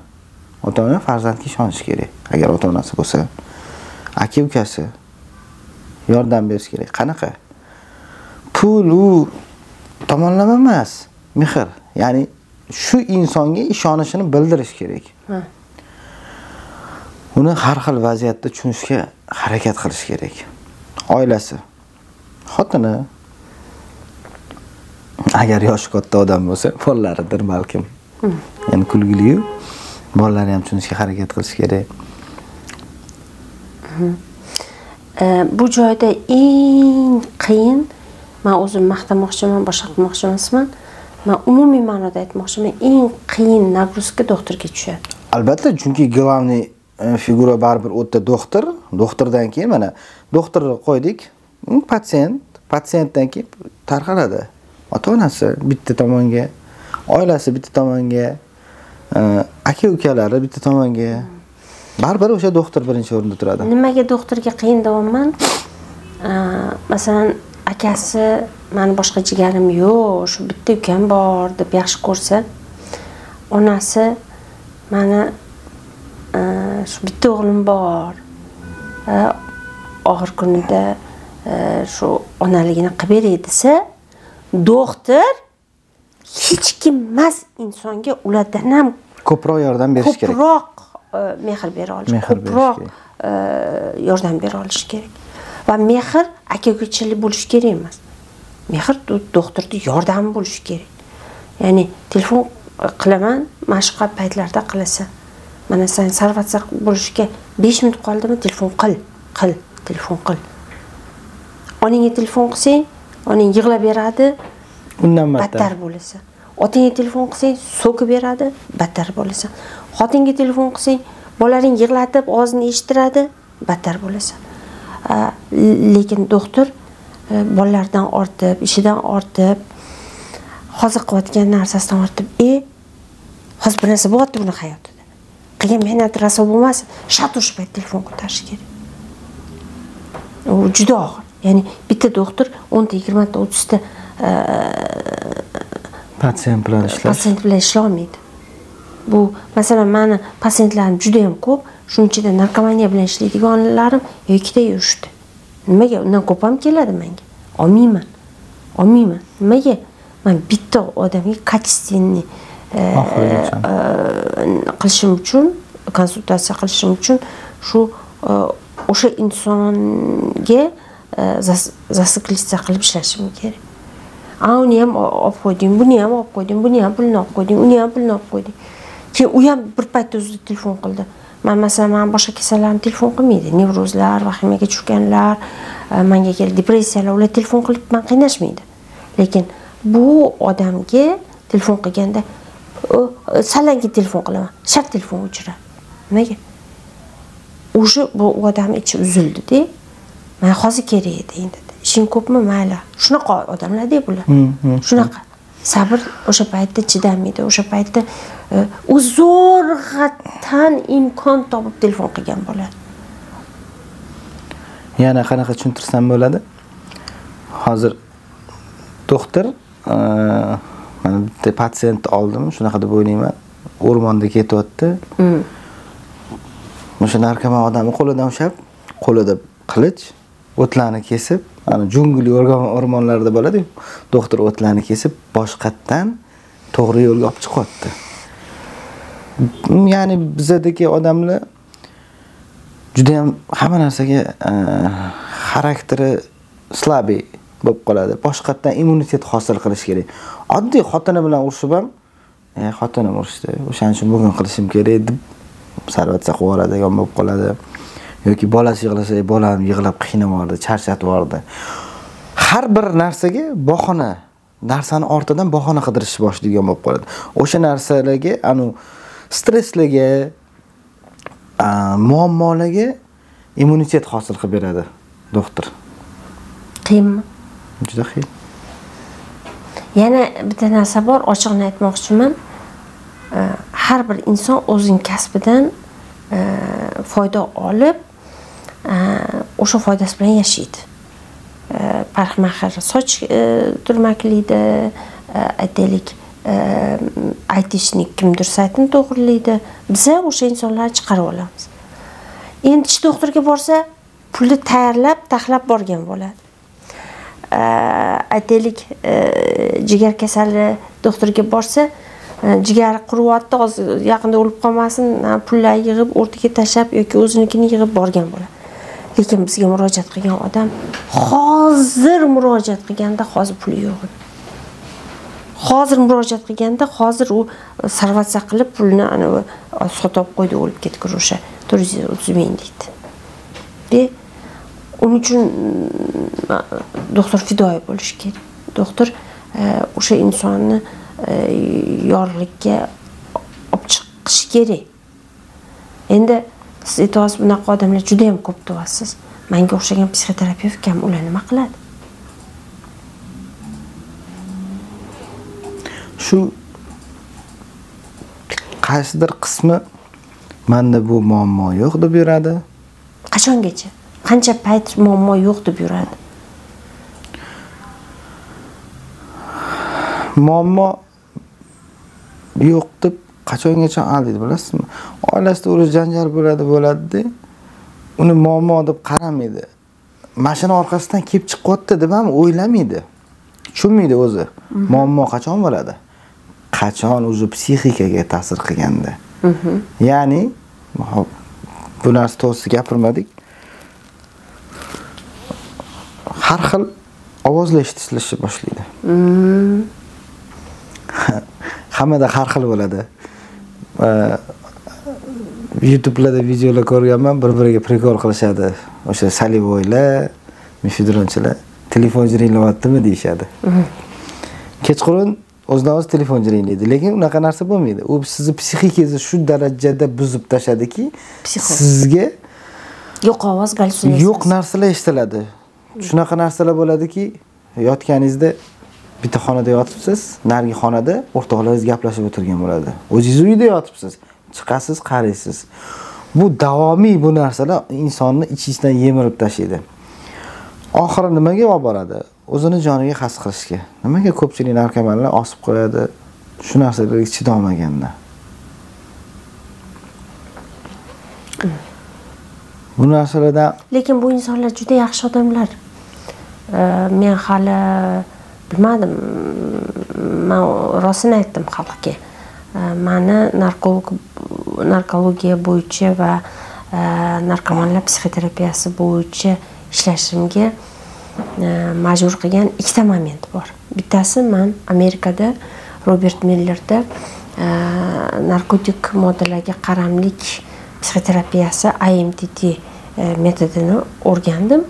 Ota-ona farzandga ishonish kerak. Agar ota-onasi bo'lsa, aka-ukasi yordam berish kerak. Qanaqa? Pul u tomonlama emas, mehr. Ya'ni shu insonga ishonishini bildirish kerak. Uni har xil vaziyatda tushunishga harakat qilish kerak. Oilasi, xotini, agar yoshi katta odam bo'lsa, bolalaridir balkim. Ya'ni kulgili-yu, bolalari ham tushunishga harakat qilish kerak. Bu joyda eng qiyin, men o'zim maqtamoqchiman, boshqa qilmoqchi emasman. Men umumiy ma'noda aytmoqchiman, eng qiyin nagruzka doktorga tushadi. Albatta, chunki главный figura baribir o'tda doktor, doktordan keyin mana doktorni qo'ydik, patsiyentdan keyin tarqaladi. Ota-onasi bitta tomonga, oilasi bitta tomonga, aka-ukalari bitta tomonga. Baribir o'sha doktor birinchi o'rinda turadi. Nimaga doktorga qiyin deyapman? Masalan, akasi meni boshqa jigarim yo'q, shu bitta ukam bor deb yaxshi ko'rsa, onasi meni shu bitta o'g'lim bor. Og'ir kunida shu onaligini qilib beray desa, doktor hech kim emas insonga ulardan ham ko'proq yordam berish kerak. Ko'proq mehr bera olish, ko'proq yordam bera olish kerak. Va mehr aka-ukachilik bo'lishi kerak emas. Mehr doktorning yordami bo'lishi kerak. Ya'ni telefon qilaman, mashqa paytlarida qilasan. Mana sen sarvatsa bo'lishga 5 minut qoldimi, telefon qil, telefon qil. Onangga telefon qilsang, onang yig'lab beradi, undan battar bo'lasan. Otingga telefon qilsang, so'kib beradi, battar bo'lasan. Xotinga telefon qilsang, bolalaring yig'latib, og'zini eshittiradi, battar bo'lasan. Lekin doktor bolalardan ortib, ishidan ortib, hozir qilayotgan narsasidan ortib, hozir bir narsa bo'lyapti buni hayotida. Qilgan mehnati raso bo'lmas, shatosh payt telefon ko'tarish kerak. U juda og'ir. Ya'ni bitta doktor 10 ta, 20 ta, 30 ta patsiyent bilan ishlay olmaydi. Bu masalan meni patsientlarim juda ham ko'p, shuning ichida narkomaniya bilan ishlaydigan onalarım ikkita yo 3 ta. Nimaga undan ko'p ham keladi menga? Olmayman. Nimaga? Men bitta odamga kачественный qilishim uchun, konsultatsiya qilishim uchun shu o'sha insonga zasiklitsa qilib ishlashim kerak. Uni ham olib qo'yding, buni ham olib qo'yding, buni ham pulni olib qo'yding, uni ham pulni olib qo'yding. Keyin u ham bir paytda o'zida telefon qildi. Men boshqa kasallarni telefon qilmaydi. Nevrozlar, vahimaga tushganlar, menga kelib depressiyalar, ular telefon qilib men qiynashmaydi. Lekin bu odamga telefon qilganda salangi telefon qilaman, shart telefon o'chiradi. Nimaga? O'sha bu odam ichi uzildi-da. Men hozir kerak edi endi. Ishing ko'pmi, mayli. Shunaqa odamlar-da bular. Shunaqa. Sabr o'sha paytda chidamaydi. O'sha paytda u zo'rg'atdan imkon topib telefon qilgan bo'ladi. Yana qanaqa tushuntirsam bo'ladi? Hozir doktor mana bitta patsient oldim, shunaqa deb o'ylayman. O'rmonda ketyapti. O'sha narkoman odamni qo'lidan ushlab, qo'lida qilich, o'tlarni kesib, ana jungli o'rmonlarda bo'ladi, doktor o'tlarni kesib, boshqatdan to'g'ri yo'lga olib chiqyapti. Ya'ni bizdagi odamlar juda ham hamma narsaga xarakteri slabiy bo'lib qoladi. Boshqatdan immunitet hosil qilish kerak. Oddiy xotini bilan urushib ham, xotinim urushdi, o'shaning uchun bugun qilishim kerak deb sarvatsa qilib yuboradigan bo'lib qoladi. Yoki bolasi yig'lasa, bolam yig'lab qiynayverdi, charchatib yubordi. Har bir narsaga bahona, narsani ortidan bahona qidirishni boshlaydigan bo'lib qoladi. O'sha narsalarga, stresslarga, muammolarga immunitet hosil qilib beradi doktor. Qiyinmi? Juda qiyin. Yana bitta narsa bor, ochiqni aytmoqchiman. Har bir inson o'zining kasbidan foyda olib, o'sha foydasi bilan yashaydi. Parxmahar soch turmaklaydi, aytaylik, aytishnik kimdir saytini to'g'rilaydi. Biza o'sha insonlarni chiqarib olamiz. Endi tish doktorga borsa, pulni tayyorlab, taxlab borgan bo'ladi. Aytaylik, jigar kasali doktorga borsa, jigari quryapti, hozir yaqinda o'lib qolmasin, pullar yig'ib o'rtaga tashlab yoki o'zinikini yig'ib borgan bo'ladi. Lekin bizga murojaat qilgan odam hozir murojaat qilganda hozir puli yo'q. Hozir murojaat qilganda hozir u sarvatsa qilib pulni sotib qo'ydi, o'lib ketgur o'sha 430 ming deydi. Uning uchun doktor fidoyi bo'lishi kerak. Doktor o'sha insonni yorug'likka olib chiqish kerak. Endi siz aytasiz, bunaqa odamlar juda ham ko'p topasiz. Menga o'xshagan psixoterapevt kam, ular nima qiladi? Shu qaysidir qismi menda bu muammo yo'q deb yuradi. Qachongacha? Qancha payt muammo yo'q deb yuradi? Muammo yo'q deb qachongacha aldaydi, bilasizmi? Oilasida urush janjal bo'ladi-da, uni muammo deb qaramaydi. Mashina orqasidan kelib chiqyapti deb ham o'ylamaydi. Tushunmaydi o'zi. Muammo qachon bo'ladi? Qachon o'zi psixikaga ta'sir qilganda. Ya'ni bu narsa to'g'risida gapirmadik. Har xil ovozlar eshitilishi boshlaydi. Hammada har xil bo'ladi. YouTube'larda videolar ko'rganman, bir-biriga prikol qilishadi. O'sha salivoylar, mefedronchilar telefon jiringlayaptimi deyshadi. Kechqurun o'zidan-o'z telefon jiringlaydi, lekin unaqa narsa bo'lmaydi. U sizni psixikangizni shu darajada buzib tashadiki, sizga yo'q ovoz, gallyutsinatsiya, yo'q narsalar eshitiladi. Shunaqa narsalar bo'ladiki, yotganingizda bitta xonada yotibsiz, narigi xonada o'rtoqlaringiz gaplashib o'tirgan bo'ladi. O'zingiz uyda yotibsiz, chiqasiz, qaraysiz. Bu davomiy bu narsalar insonni ichidan yemirib tashlaydi. Oxiri nimaga olib boradi? O'zini joniga qasd qilishga. Nimaga ko'pchilik narkomanlar osib qo'yadi? Shu narsalarga chidolmaganda. Bu narsalardan, lekin bu insonlar juda yaxshi odamlar. Men hali bilmadim, men rostini aytdim xalqqa. Meni narkologiya bo'yicha va narkomanlar psixoterapiyasi bo'yicha ishlashimga majbur qilgan ikkita moment bor. Bittasi, men Amerikada Robert Millerda narkotik moddalarga qaramlik psixoterapiyasi IMDT metodini o'rgandim.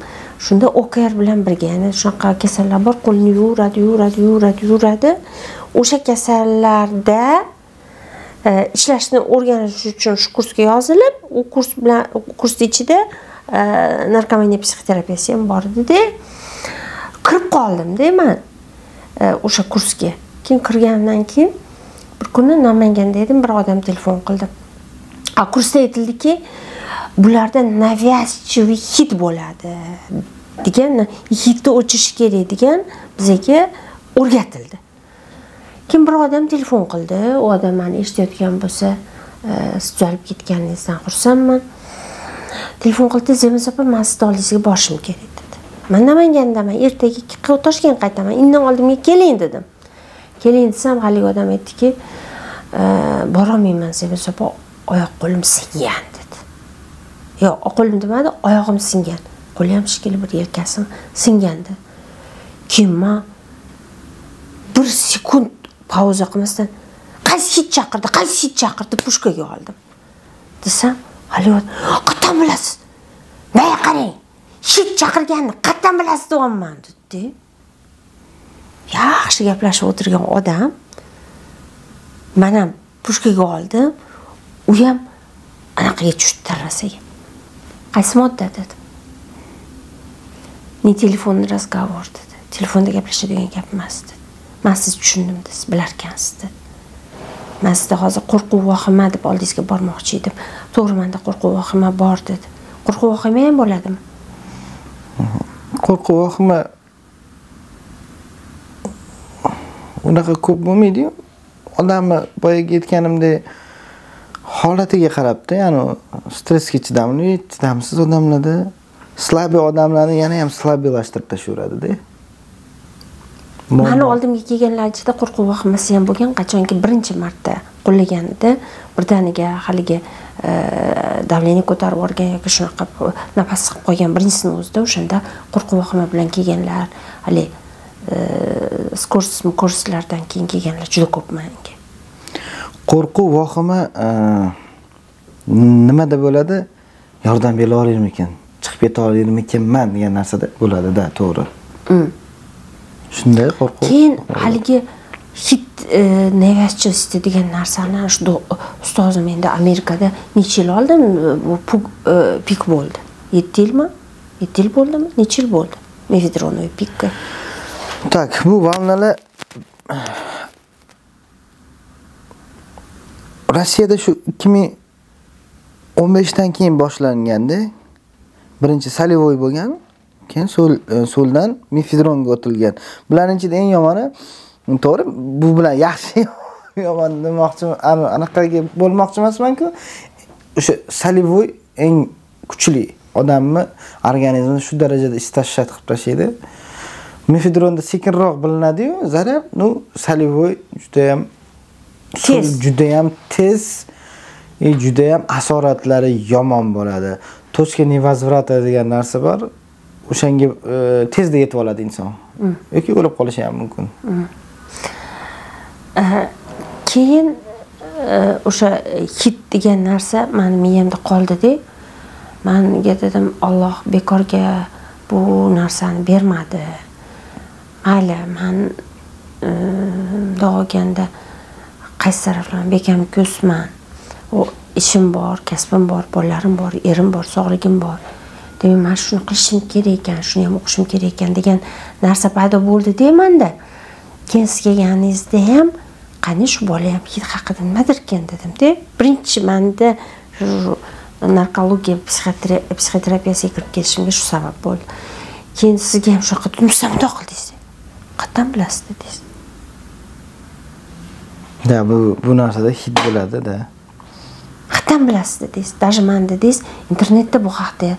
Shunda OKR bilan birga, ya'ni shunaqa kasallar bor, qo'lni yuradi. O'sha kasallarda ishlashni o'rganish uchun shu kursga yozilib, u kursning ichida narkomaniya psixoterapiyasi ham bor edi. Kirib qoldim-da men o'sha kursga. keyin kirgandan keyin bir kuni Namanganda edim, bir odam telefon qildi. Kursda aytildiki, bularda навязчивый hit bo'ladi degan, hitni o'chirish kerak degan bizga o'rgatildi. Keyin bir odam telefon qildi, u odam meni eshitayotgan bo'lsa, siz tuzalib ketganingizdan xursandman. Telefon qildi, Zemiz opa, men sizni oldingizga borishim kerak dedi. Men Namangandaman, ertaga Toshkentga qaytaman, undan oldimga keling dedim. Keling desam, haligi odam aytdiki, borolmayman Zemiz opa, oyoq qo'lim singan dedi. Yo'q, qo'lim demadi, oyog'im singan. Qo'li ham shikili bir yelkasim singandi. Keyin men bir sekund pauza qilmasdan qaysi hit chaqirdi, pushkaga oldim. Desam, haligi qattan bilasiz? Nega qarang? Hit chaqirganni qattan bilasiz deyapman dedi. Yaxshi gaplashib o'tirgan odam men ham pushkaga oldim. U ham anaqaga tushdi terrasaga. Qaysi modda dedi. Ne telefonli razgovor dedi. Telefonda gaplashadigan gap emas dedi. Men sizni tushundim dedi, bilarkansiz dedi. Men sizda hozir qo'rquv vahima deb oldingizga bormoqchi edim. To'g'ri, menda qo'rquv vahima bor dedi. Qo'rquv vahima ham bo'ladimi? Qo'rquv vahima unaqa ko'p bo'lmaydi-yu. Odamni boyaga aytganimdek holatiga qarabda, ya'ni stressga chidamli, chidamsiz odamlarda slabiy odamlarni yana ham slabiylashtirib tashlayveradi-da. Meni oldimga kelganlar ichida qo'rquv vahimasi ham bo'lgan, qachonki birinchi marta qo'llaganida birdaniga haligi davleniya ko'tarib o'rgan yoki shunaqa nafas siqib qo'ygan birinchisini o'zida o'shanda qo'rquv vahima bilan kelganlar, hali kurslardan keyin kelganlar juda ko'p menga. Qo'rquv vahima nimada bo'ladi? Yordam bera olarmikan, chiqib keta olarmikanman degan narsada bo'ladi-da, to'g'ri. Shunday qo'rquv. Keyin haligi hit навязчивости degan narsani shu ustozim endi Amerikada necha yil oldin bu pik bo'ldi. 7 yilmi? 7 yil bo'ldimi? Necha yil bo'ldi? Mefedronoviy pikka. Tak, bu valnalar Rossiyada shu 2015 dan keyin boshlanganda birinchi Salivoy bo'lgan, keyin so'ldan mefedronga o'tilgan. Bularning ichida eng yomoni, to'g'ri, bu bilan yaxshi yomon demoqchiman, anaqaga bo'lmoqchi emasman-ku. O'sha Salivoy eng kuchli odamni organizmini shu darajada istashshat qilib tashlaydi. Mefedronda sekinroq bilinadi-yu, zarar, Salivoy juda ham tez, juda ham asoratlari yomon bo'ladi. Tochka невозврата degan narsa bor. O'shanga tezda yetib oladi inson. Yoki o'lib qolishi ham mumkin. Keyin o'sha hit degan narsa meni miyamda qoldi-da. Menga dedim, Alloh bekorga bu narsani bermadi. Mayli, men dog'ganda qaysi taraflarni bekam ko'sman. O ishim bor, kasbim bor, bolalarim bor, erim bor, sog'ligim bor. Demak, men shuni qilishim kerak ekan, shuni ham o'qishim kerak ekan degan narsa paydo bo'ldi deymanda. Keyin siz kelganingizda ham qani shu bola ham hid haqida nimadir ekan dedim-da. Birinchi menda narkologiya, psixoterapiyasiga kirib ketishimga shu sabab bo'ldi. Keyin sizga ham shunaqa tushunsa mundoq qildingiz. Qatdan bilasiz dedingiz. Da, bu narsada hid bo'ladi-da. Qatdan bilasiz dedingiz. Даже men dedingiz, internetda bu haqda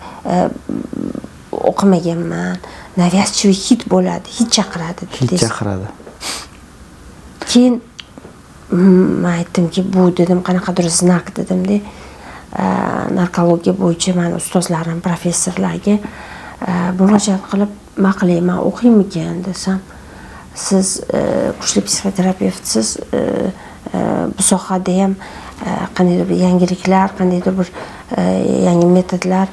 o'qimaganman. Навязчивый hid bo'ladi, hid chaqiradi dedingiz. Hid chaqiradi. Keyin men aytdimki, bu dedim qanaqadir znak dedim-da. Narkologiya bo'yicha men ustozlarim, professorlarga murojaat qilib, men o'qiymikan desam, siz kuchli psixoterapevtsiz, bu sohada ham qandaydir bir yangiliklar, qandaydir bir yangi metodlar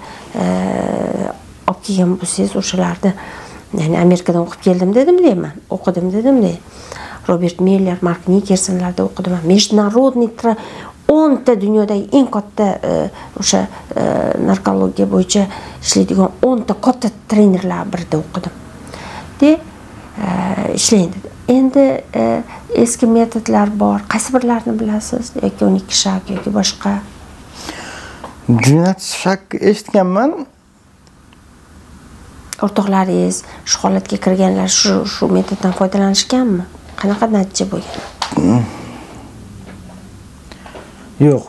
olib kelgan bo'lsangiz, o'shalarni, ya'ni Amerikadan o'qib keldim dedim-da, men o'qidim dedim-da. Robert Miller, Mark Nickersonlarda o'qidim. Международный 10 ta dunyodagi eng katta o'sha narkologiya bo'yicha ishlaydigan 10 ta katta trenerlar birida o'qidim. De ishlaydi. Endi eski metodlar bor. Qaysi birlarini bilasiz? Yoki 12 shak yoki boshqa? Jo'natish shak eshitganman. O'rtoqlaringiz shu holatga kirganlar shu metoddan foydalanishganmi? Qanaqa natija bo'lgan? Yo'q,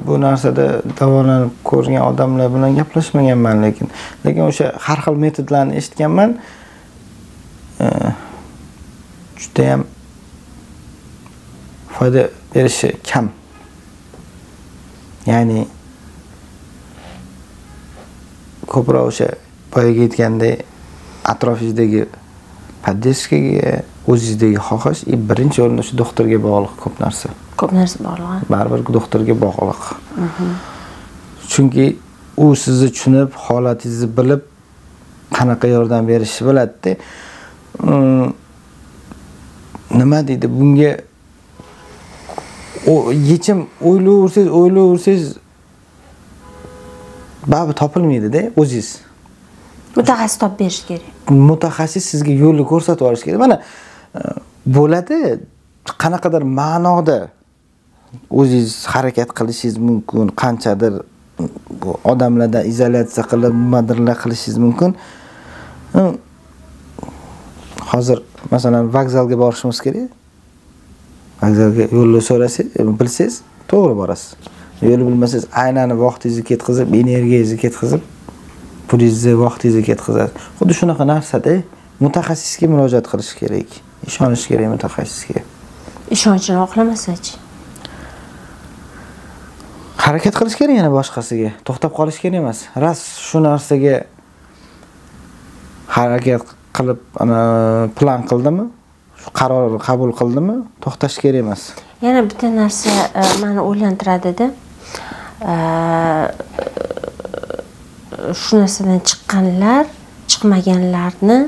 bu narsada davolanib ko'rgan odamlar bilan gaplashmaganman, lekin o'sha har xil metodlarni eshitganman. Juda ham foyda berishi kam. Ya'ni ko'proq o'sha boyaga aytgandek atrofingizdagi poddeskaga, o'zingizdagi xohish birinchi o'rinda shu doktorga bog'liq ko'p narsa. Ko'p narsa bog'liq. Baribir doktorga bog'liq. Chunki u sizni tushunib, holatingizni bilib, qanaqa yordam berishni biladi-da. Nima deydi, bunga yechim o'ylayversangiz baribir topilmaydi-da, o'zingiz. Mutaxassis topib berish kerak. Mutaxassis sizga yo'lni ko'rsatib olish kerak. Mana bo'ladi, qanaqadir ma'noda o'zingiz harakat qilishingiz mumkin, qanchadir odamlardan izolyatsiya qilib, nimadirlar qilishingiz mumkin. Hozir masalan vokzalga borishimiz kerak. Vokzalga yo'lni so'rasangiz, bilsangiz, to'g'ri borasiz. Yo'lni bilmasangiz, aylanib vaqtingizni ketkizib, energiyangizni ketkizib, pulingizni, vaqtingizni ketkizasiz. Xuddi shunaqa narsa-da, mutaxassisga murojaat qilish kerak. Ishonish kerak mutaxassisga. Ishonchni oqlamasa-chi? Harakat qilish kerak yana boshqasiga. To'xtab qolish kerak emas. Ras shu narsaga harakat qilib, plan qildimi? Shu qarorni qabul qildimi? To'xtash kerak emas. Yana bitta narsa meni o'ylantiradi-da. Shu narsadan chiqmaganlarni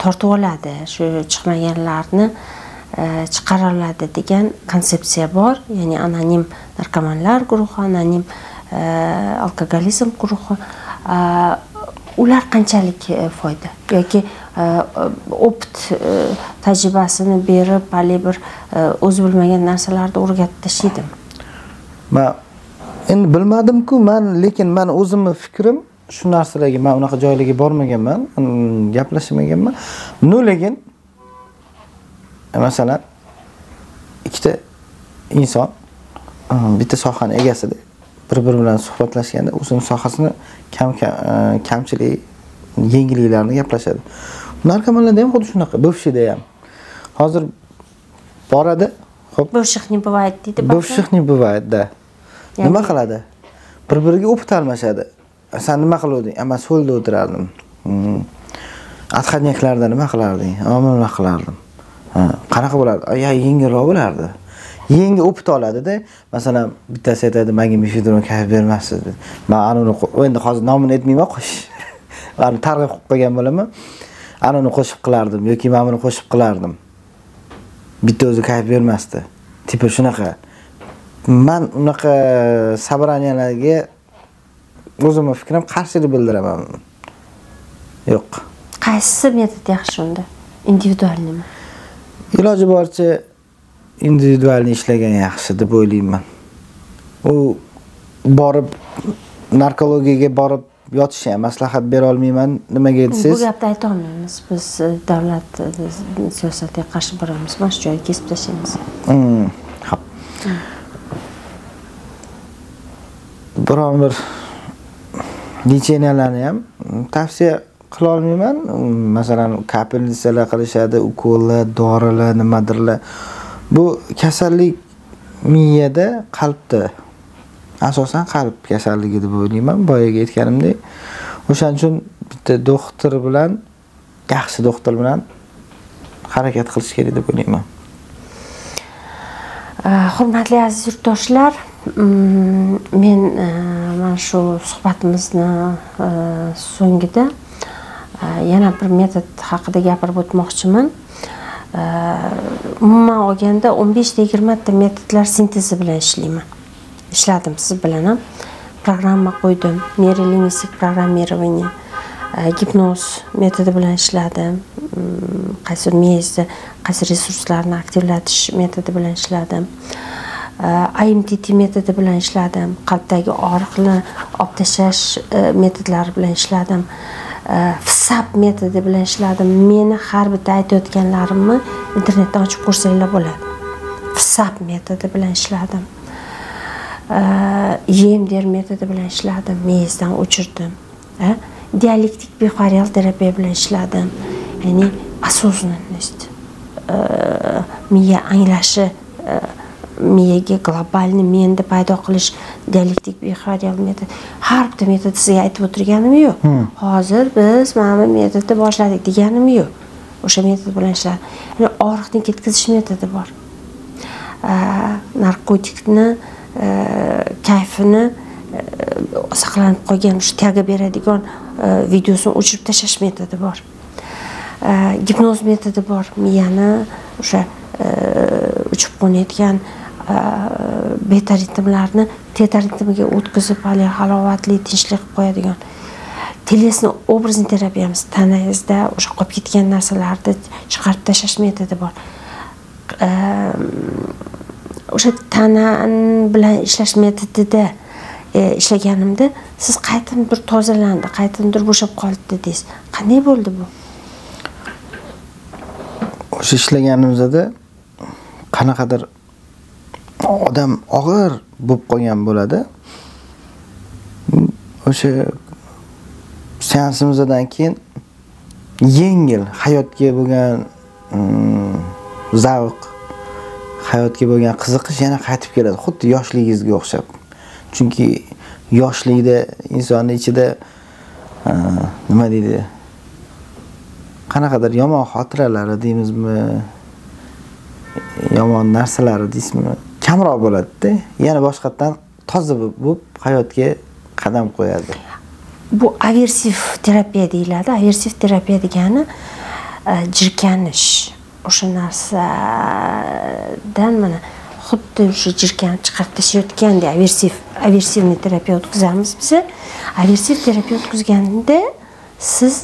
tortib oladi. Shu chiqmaganlarni chiqara oladi degan konsepsiya bor. Ya'ni anonim narkomanlar guruhi, anonim alkogolizm guruhi. Ular qanchalik foyda yoki opit tajribasini berib, hali bir o'zi bilmagan narsalarni o'rgatib tashlaydimi? Men endi bilmadim-ku, lekin men o'zimning fikrim shu narsalarga men unaqa joylarga bormaganman, gaplashmaganman. Lekin masalan ikkita inson bitta sohaning egasida bir-biri bilan suhbatlashganda o'zining sohasini kamchilik, yengilliklarini gaplashadi. Narkomanlarda ham xuddi shunaqa, bывшийda ham. Hozir boradi, xo'p. Bывших не бывает deydi. Bывших не bывает, da. Nima qiladi? Bir-biriga o'pit almashadi. Sen nima qiluvding? Men so'lda o'tirardim. Atxanyaklarda nima qilarding? Nima qilardim? Qanaqa bo'lardi? Yengilroq bo'lardi. Yengi o'pit oladi-da. Masalan, bittasi aytadi, menga mefedron kayf bermasiz dedi. Men anuni endi hozir nomini aytmayman, qo'sh. Ani targ'ib qilib qo'ygan bo'laman. Anuni qo'shib qilardim yoki men buni qo'shib qilardim. Bitta o'zi kayf bermasdi. Tipi shunaqa. Men unaqa sabraniyalarga o'zimning fikrim qarshilik bildiraman. Yo'q. Qaysi metod yaxshi unda? Individualnimi? Iloji boricha individualni ishlagan yaxshi deb o'ylayman. U borib narkologiyaga borib yotishga maslahat bera olmayman. Nimaga desiz? Bu gapni ayta olmaymiz. Biz davlat siyosatiga qarshi boramiz. Mana shu joyni kesib tashlaymiz. Xo'p. Biron bir lecheniyalarni ham tavsiya qila olmayman. Masalan, kapelnitsalar qilishadi, ukollar, dorilar, nimadirlar. Bu kasallik miyada, qalbda. Asosan qalb kasalligi deb o'ylayman. Boyaga aytganimdek, o'shaning uchun bitta doktor bilan, yaxshi doktor bilan harakat qilish kerak deb o'ylayman. Hurmatli aziz yurtdoshlar, men mana shu suhbatimizni so'ngida yana bir metod haqida gapirib o'tmoqchiman. Umuman olganda 15-20 ta metodlar sintezi bilan ishlayman. Ishladim siz bilan ham. Programma qo'ydim. Neurolingvistik programmirование. gipnoz metodi bilan ishladim. Qaysi miyada qaysi resurslarni aktivlatish metodi bilan ishladim. IMTT metodi bilan ishladim. Qalbdagi og'riqni olib tashlash metodlari bilan ishladim. FSAP metodi bilan ishladim. Meni har bitta aytayotganlarimni internetdan ochib ko'rsanglar bo'ladi. FSAP metodi bilan ishladim. EMDR metodi bilan ishladim. Miyazdan o'chirdim. Dialektik behavioral terapiya bilan ishladim. Ya'ni осознанность, miya anglashi, miyaga globalni menda paydo qilish dialektik behavioral metod. Har bitta metod sizga aytib o'tirganim yo'q. Hozir biz mana bu metodni boshladik deganim yo'q. O'sha metod bilan ishladim. Ya'ni og'riqni ketkazish metodi bor. Narkotikni kayfini saqlanib qolgan o'sha taga beradigan videosini o'chirib tashlash metodi bor. Gipnoz metodi bor. Miyani o'sha uchib qo'nayotgan beta ritmlarni teta ritmiga o'tkazib halovatli tinchlik qilib qo'yadigan. Telesni obrazli terapiyamiz, tanangizda o'sha qolib ketgan narsalarni chiqarib tashlash metodi bor. O'sha tana bilan ishlash metodida ishlaganimda siz qaytinidir tozalandi, qaytinidir bo'shab qoldi dedingiz. Qanday bo'ldi bu? O'sha ishlaganimizda qanaqadir odam og'ir bo'lib qolgan bo'ladi. O'sha seansimizdan keyin yengil hayotga bo'lgan zavq, hayotga bo'lgan qiziqish yana qaytib keladi, xuddi yoshligingizga o'xshab. Chunki yoshlikda insonning ichida nima deydi? Qanaqadir yomon xotiralari deymizmi, yomon narsalari deysizmi, kamroq bo'ladi-da. Yana boshqatdan toza bo'lib hayotga qadam qo'yadi. Bu aversiv terapiya deyiladi. Aversiv terapiya degani jirkanish. O'sha narsadan mana xuddi o'sha jirkanib chiqarib tashlayotganda aversivni terapiya o'tkazamiz biz. Aversiv terapiya o'tkazganda siz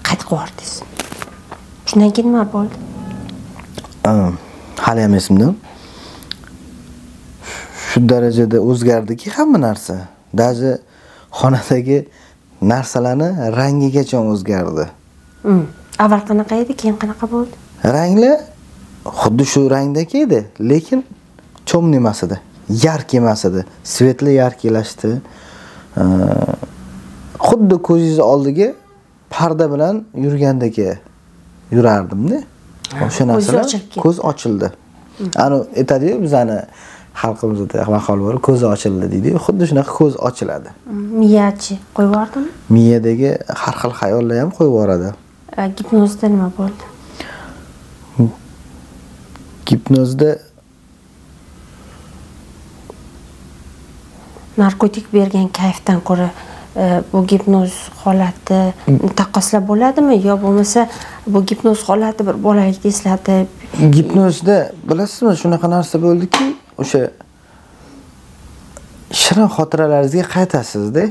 qaytib qordingiz. Shundan keyin nima bo'ldi? Hali ham esimda. Shu darajada o'zgardiki hamma narsa. Даже xonadagi narsalarni rangigacha o'zgardi. Avval qanaqa edi, keyin qanaqa bo'ldi? Ranglar xuddi shu rangdagi edi, lekin cho'mni emas edi, yark emas edi, svetli yarkilashdi. Xuddi ko'zingiz oldiga parda bilan yurgandek yurardim-da. O'sha narsalar ko'z ochildi. Ani aytadi-ku, bizani xalqimizda maqol bor, ko'zi ochildi deydi. Xuddi shunaqa ko'z ochiladi. Miyachi qo'yib yubordimi? Miyadagi har xil xayollar ham qo'yib yuboradi. Gipnozda nima bo'ldi? Gipnozda narkotik bergan kayfdan ko'ra bu gipnoz holati taqqoslab bo'ladimi yo bo'lmasa bu gipnoz holati bir bolalikda eslatib? Gipnozda bilasizmi, shunaqa narsa bo'ldiki, o'sha shirin xotiralaringizga qaytasizda.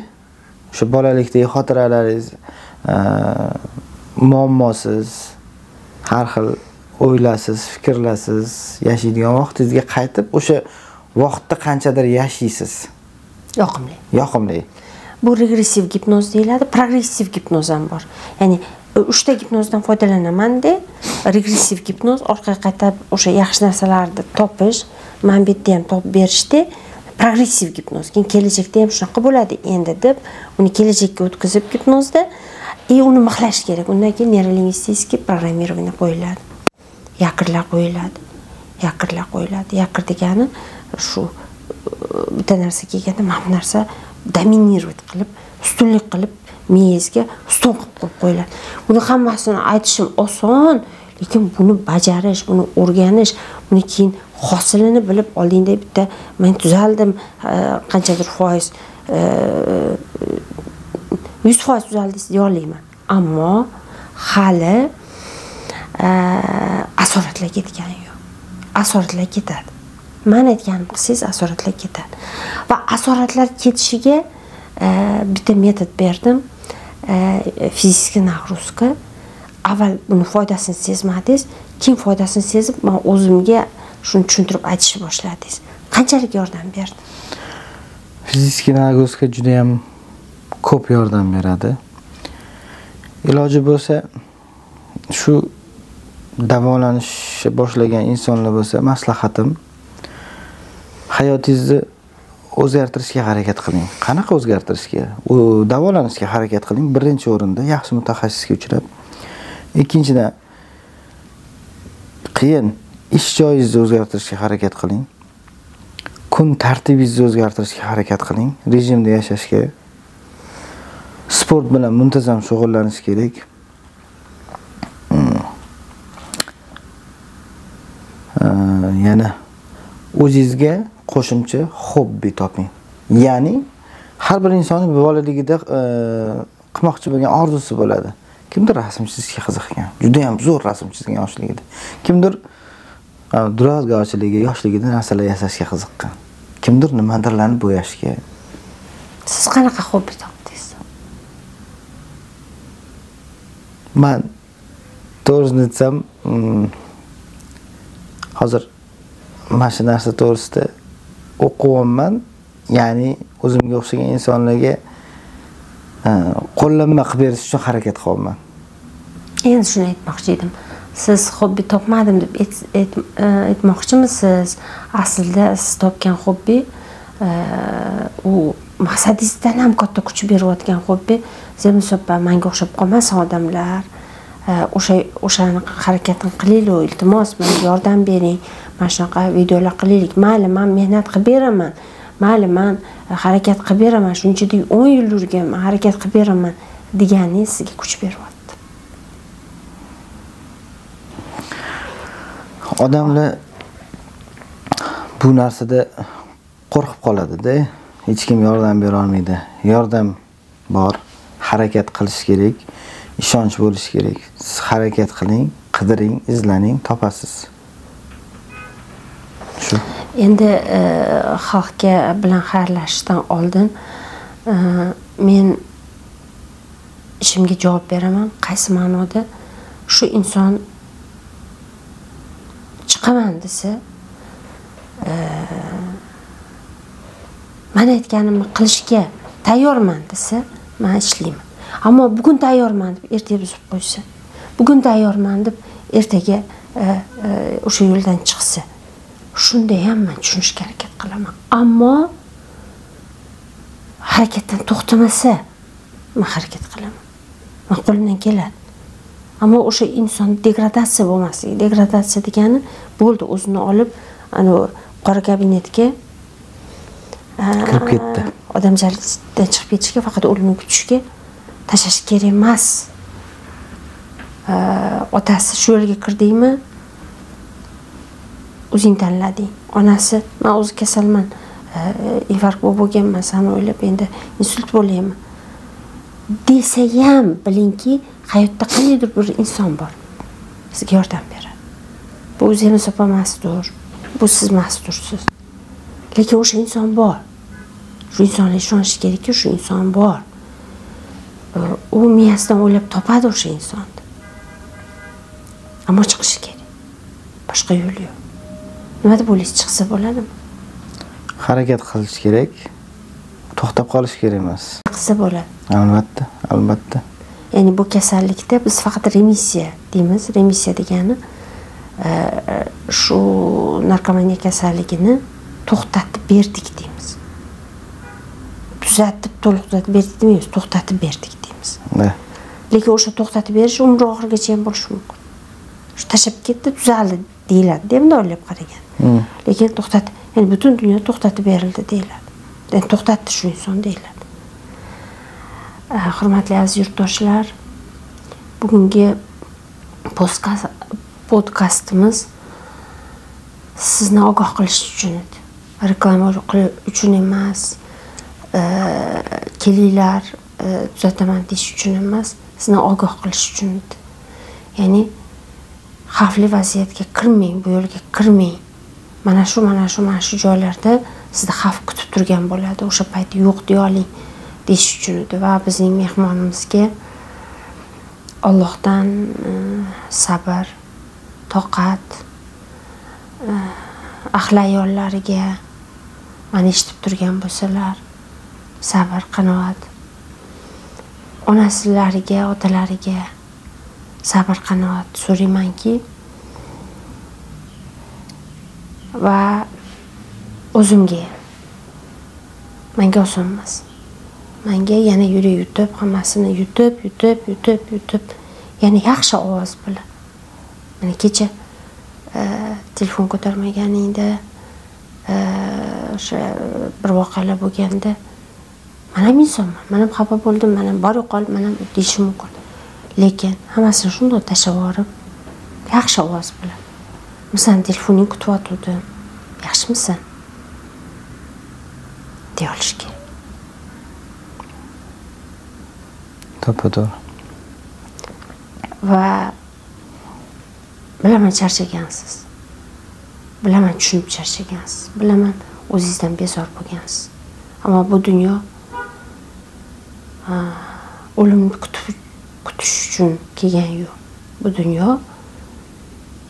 O'sha bolalikdagi xotiralaringiz, muammosiz, har xil o'ylasiz, fikrlasiz, yashaydigan vaqtingizga qaytib, o'sha vaqtda qanchadir yashaysiz. Yoqimli. Yoqimli. Bu regressiv gipnoz deyiladi, progressiv gipnoz ham bor. Ya'ni 3 ta gipnozdan foydalanaman-da, regressiv gipnoz orqaga qaytib o'sha yaxshi narsalarni topish, manbetda ham topib berishdi. Progressiv gipnoz, keyin kelajakda ham shunaqa bo'ladi endi deb uni kelajakka o'tkazib gipnozda uni mixlash kerak. Undan keyin neurolingvistik programmirование qo'yiladi. Yakrlar qo'yiladi. Yakr degani shu bitta narsa kelganda mana bu narsa dominировать qilib, ustunlik qilib miyangizga ustun qilib qo'yiladi. Buni hammasini aytishim oson, lekin buni bajarish, buni o'rganish, buni keyin hosilini bilib oldingda bitta men tuzaldim qanchadir foiz 100% tuzaldingiz deya olmayman. Ammo hali asoratlar ketgani yo'q. Asoratlar ketadi. Men aytganim qilsangiz asoratlar ketadi. Va asoratlar ketishiga bitta metod berdim. fiziki nag'ruzka. Avval buni foydasini sezmadingiz, keyin foydasini sezib, men o'zimga shuni tushuntirib aytishni boshladingiz. Qanchalik yordam berdi? Fiziki nag'ruzka juda ham ko'p yordam beradi. Iloji bo'lsa, shu davolanishni boshlagan insonlar bo'lsa, maslahatim hayotingizni o'zgartirishga harakat qiling. Qanaqa o'zgartirishga? Davolanishga harakat qiling. Birinchi o'rinda yaxshi mutaxassisga uchrab, ikkinchidan qiyin ish joyingizni o'zgartirishga harakat qiling. Kun tartibingizni o'zgartirishga harakat qiling. Rejimda yashashga, sport bilan muntazam shug'ullanish kerak. Yana o'zingizga qo'shimcha hobbi toping. Ya'ni har bir insonning bolaligida qilmoqchi bo'lgan orzusi bo'ladi. Kimdir rasm chizishga qiziqgan, juda ham zo'r rasm chizgan yoshligida. Kimdir durozgorchiligi yoshligida narsalar yasashga qiziqqan. Kimdir nimadirlarni bo'yashga. Siz qanaqa hobbi topdingiz? Men to'g'risini aytsam, hozir mana shu narsa to'g'risida o'qiyapman. Ya'ni o'zimga o'xshagan insonlarga qo'llanma qilib berish uchun harakat qilyapman. Endi shuni aytmoqchi edim. Siz hobbi topmadim deb aytmoqchimisiz? Aslida siz topgan hobbi u maqsadingizdan ham katta kuch berayotgan hobbi. Zemsoppa menga o'xshab qolmasin odamlar. O'shani harakatini qilaylik, iltimos, menga yordam bering. Mana shunaqa videolar qilaylik. Mayli, men mehnat qilib beraman. Mayli, men harakat qilib beraman. Shunchalik 10 yil yurganman, harakat qilib beraman deganingiz sizga kuch beryapti. Odamlar bu narsada qo'rqib qoladi-da. Hech kim yordam bera olmaydi. Yordam bor, harakat qilish kerak, ishonch bo'lish kerak. Siz harakat qiling, qidiring, izlaning, topasiz. Shu. Endi xalqga bilan xayrlashishdan oldin men ishimga javob beraman. Qaysi ma'noda? Shu inson chiqaman desa, men aytganimni qilishga tayyorman desa, men ishlayman. Ammo bugun tayyorman deb ertaga buzib qo'ysa, bugun tayyorman deb ertaga o'sha yo'ldan chiqsa, shunda ham men tushunishga harakat qilaman. Ammo harakatdan to'xtamasa, men harakat qilaman. Men qo'limdan keladi. Ammo o'sha inson degradatsiya bo'lmasligi. Degradatsiya degani bo'ldi, o'zini olib ana qora kabinetga kirib ketdi. Odamzoddan chiqib ketishga, faqat o'limni kutishga tashlash kerak emas. Otasi shu yo'lga kirdingmi? O'zing tanlading. Onasi, men o'zi kasalman, infarkt bo'lganman, seni o'ylab endi insult bo'layman desa ham bilingki, hayotda qandaydir bir inson bor. Sizga yordam beradi. Bu o'zingiz emasdir, bu siz emasdirsiz. Lekin o'sha inson bor. Shu insonga ishonish kerakki, shu inson bor. U miyasidan o'ylab topadi o'sha insonni. Ammo chiqishi kerak. Boshqa yo'l yo'q. Nima deb o'ylaysiz, chiqsa bo'ladimi? Harakat qilish kerak. To'xtab qolish kerak emas. Qilsa bo'ladi. Albatta, albatta. Ya'ni bu kasallikda biz faqat remissiya deymiz. Remissiya degani shu narkomaniya kasalligini to'xtatib berdik deymiz. Tuzatib, to'liq tuzatib berdik demaymiz, to'xtatib berdik deymiz. Lekin o'sha to'xtatib berish umri oxirigacha ham bo'lishi mumkin. Shu tashab ketdi, tuzaldi deyiladi, deb o'ylab qaragan. Lekin to'xtatib, ya'ni butun dunyo to'xtatib berildi deyiladi. Ya'ni to'xtatdi shu inson deyiladi. Hurmatli aziz yurtdoshlar, bugungi podkastimiz sizni ogoh qilish uchun edi. Reklama uchun emas, kelinglar, tuzataman deyish uchun emas, sizni ogoh qilish uchun edi. Ya'ni xavfli vaziyatga kirmang, bu yo'lga kirmang. Mana shu joylarda sizni xavf kutib turgan bo'ladi. O'sha payt yo'q deya oling. deyish uchun edi va bizning mehmonimizga Allohdan sabr, toqat, ahli ayollariga mani eshitib turgan bo'lsalar, sabr, qanoat, onasilariga, otalariga sabr, qanoat so'raymanki, va o'zimga menga oson emas. Menga yana yurak yutib, hammasini yutib, yana yaxshi ovoz bilan. Mana kecha telefon ko'tarmaganingda, o'sha bir voqealar bo'lganda, men ham insonman, men ham xafa bo'ldim, men ham bor yo'qol, men ham deyishim mumkin. Lekin hammasini shunday tashlab yuborib, yaxshi ovoz bilan. Sen telefoning kutyotgandim. Yaxshimisan? deya olish kerak. To'g'ri. Va bilaman charchagansiz. Bilaman tushunib charchagansiz. Bilaman o'zingizdan bezor bo'lgansiz. Ammo bu dunyo o'limni kutish uchun kelgan yo'q. Bu dunyo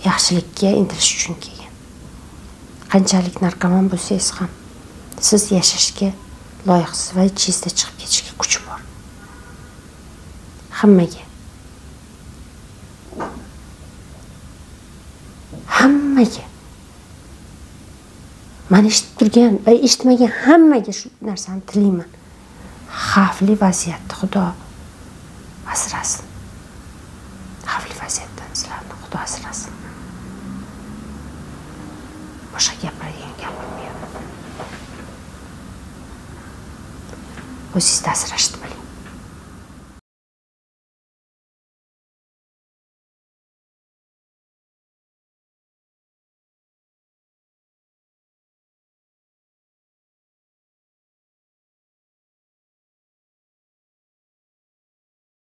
yaxshilikka intilish uchun kelgan. Qanchalik narkoman bo'lsangiz ham siz yashashga loyiqsiz va ichingizda chiqib ketishga kuch bor. Hammaga mani eshitib turgan va eshitmagan hammaga shu narsani tilayman. Xavfli vaziyatda Xudo asrasin. Xavfli vaziyatdan sizlarni Xudo asrasin. Boshqa gapiradigan gapim yo'q. O'zingizni asrashni biling.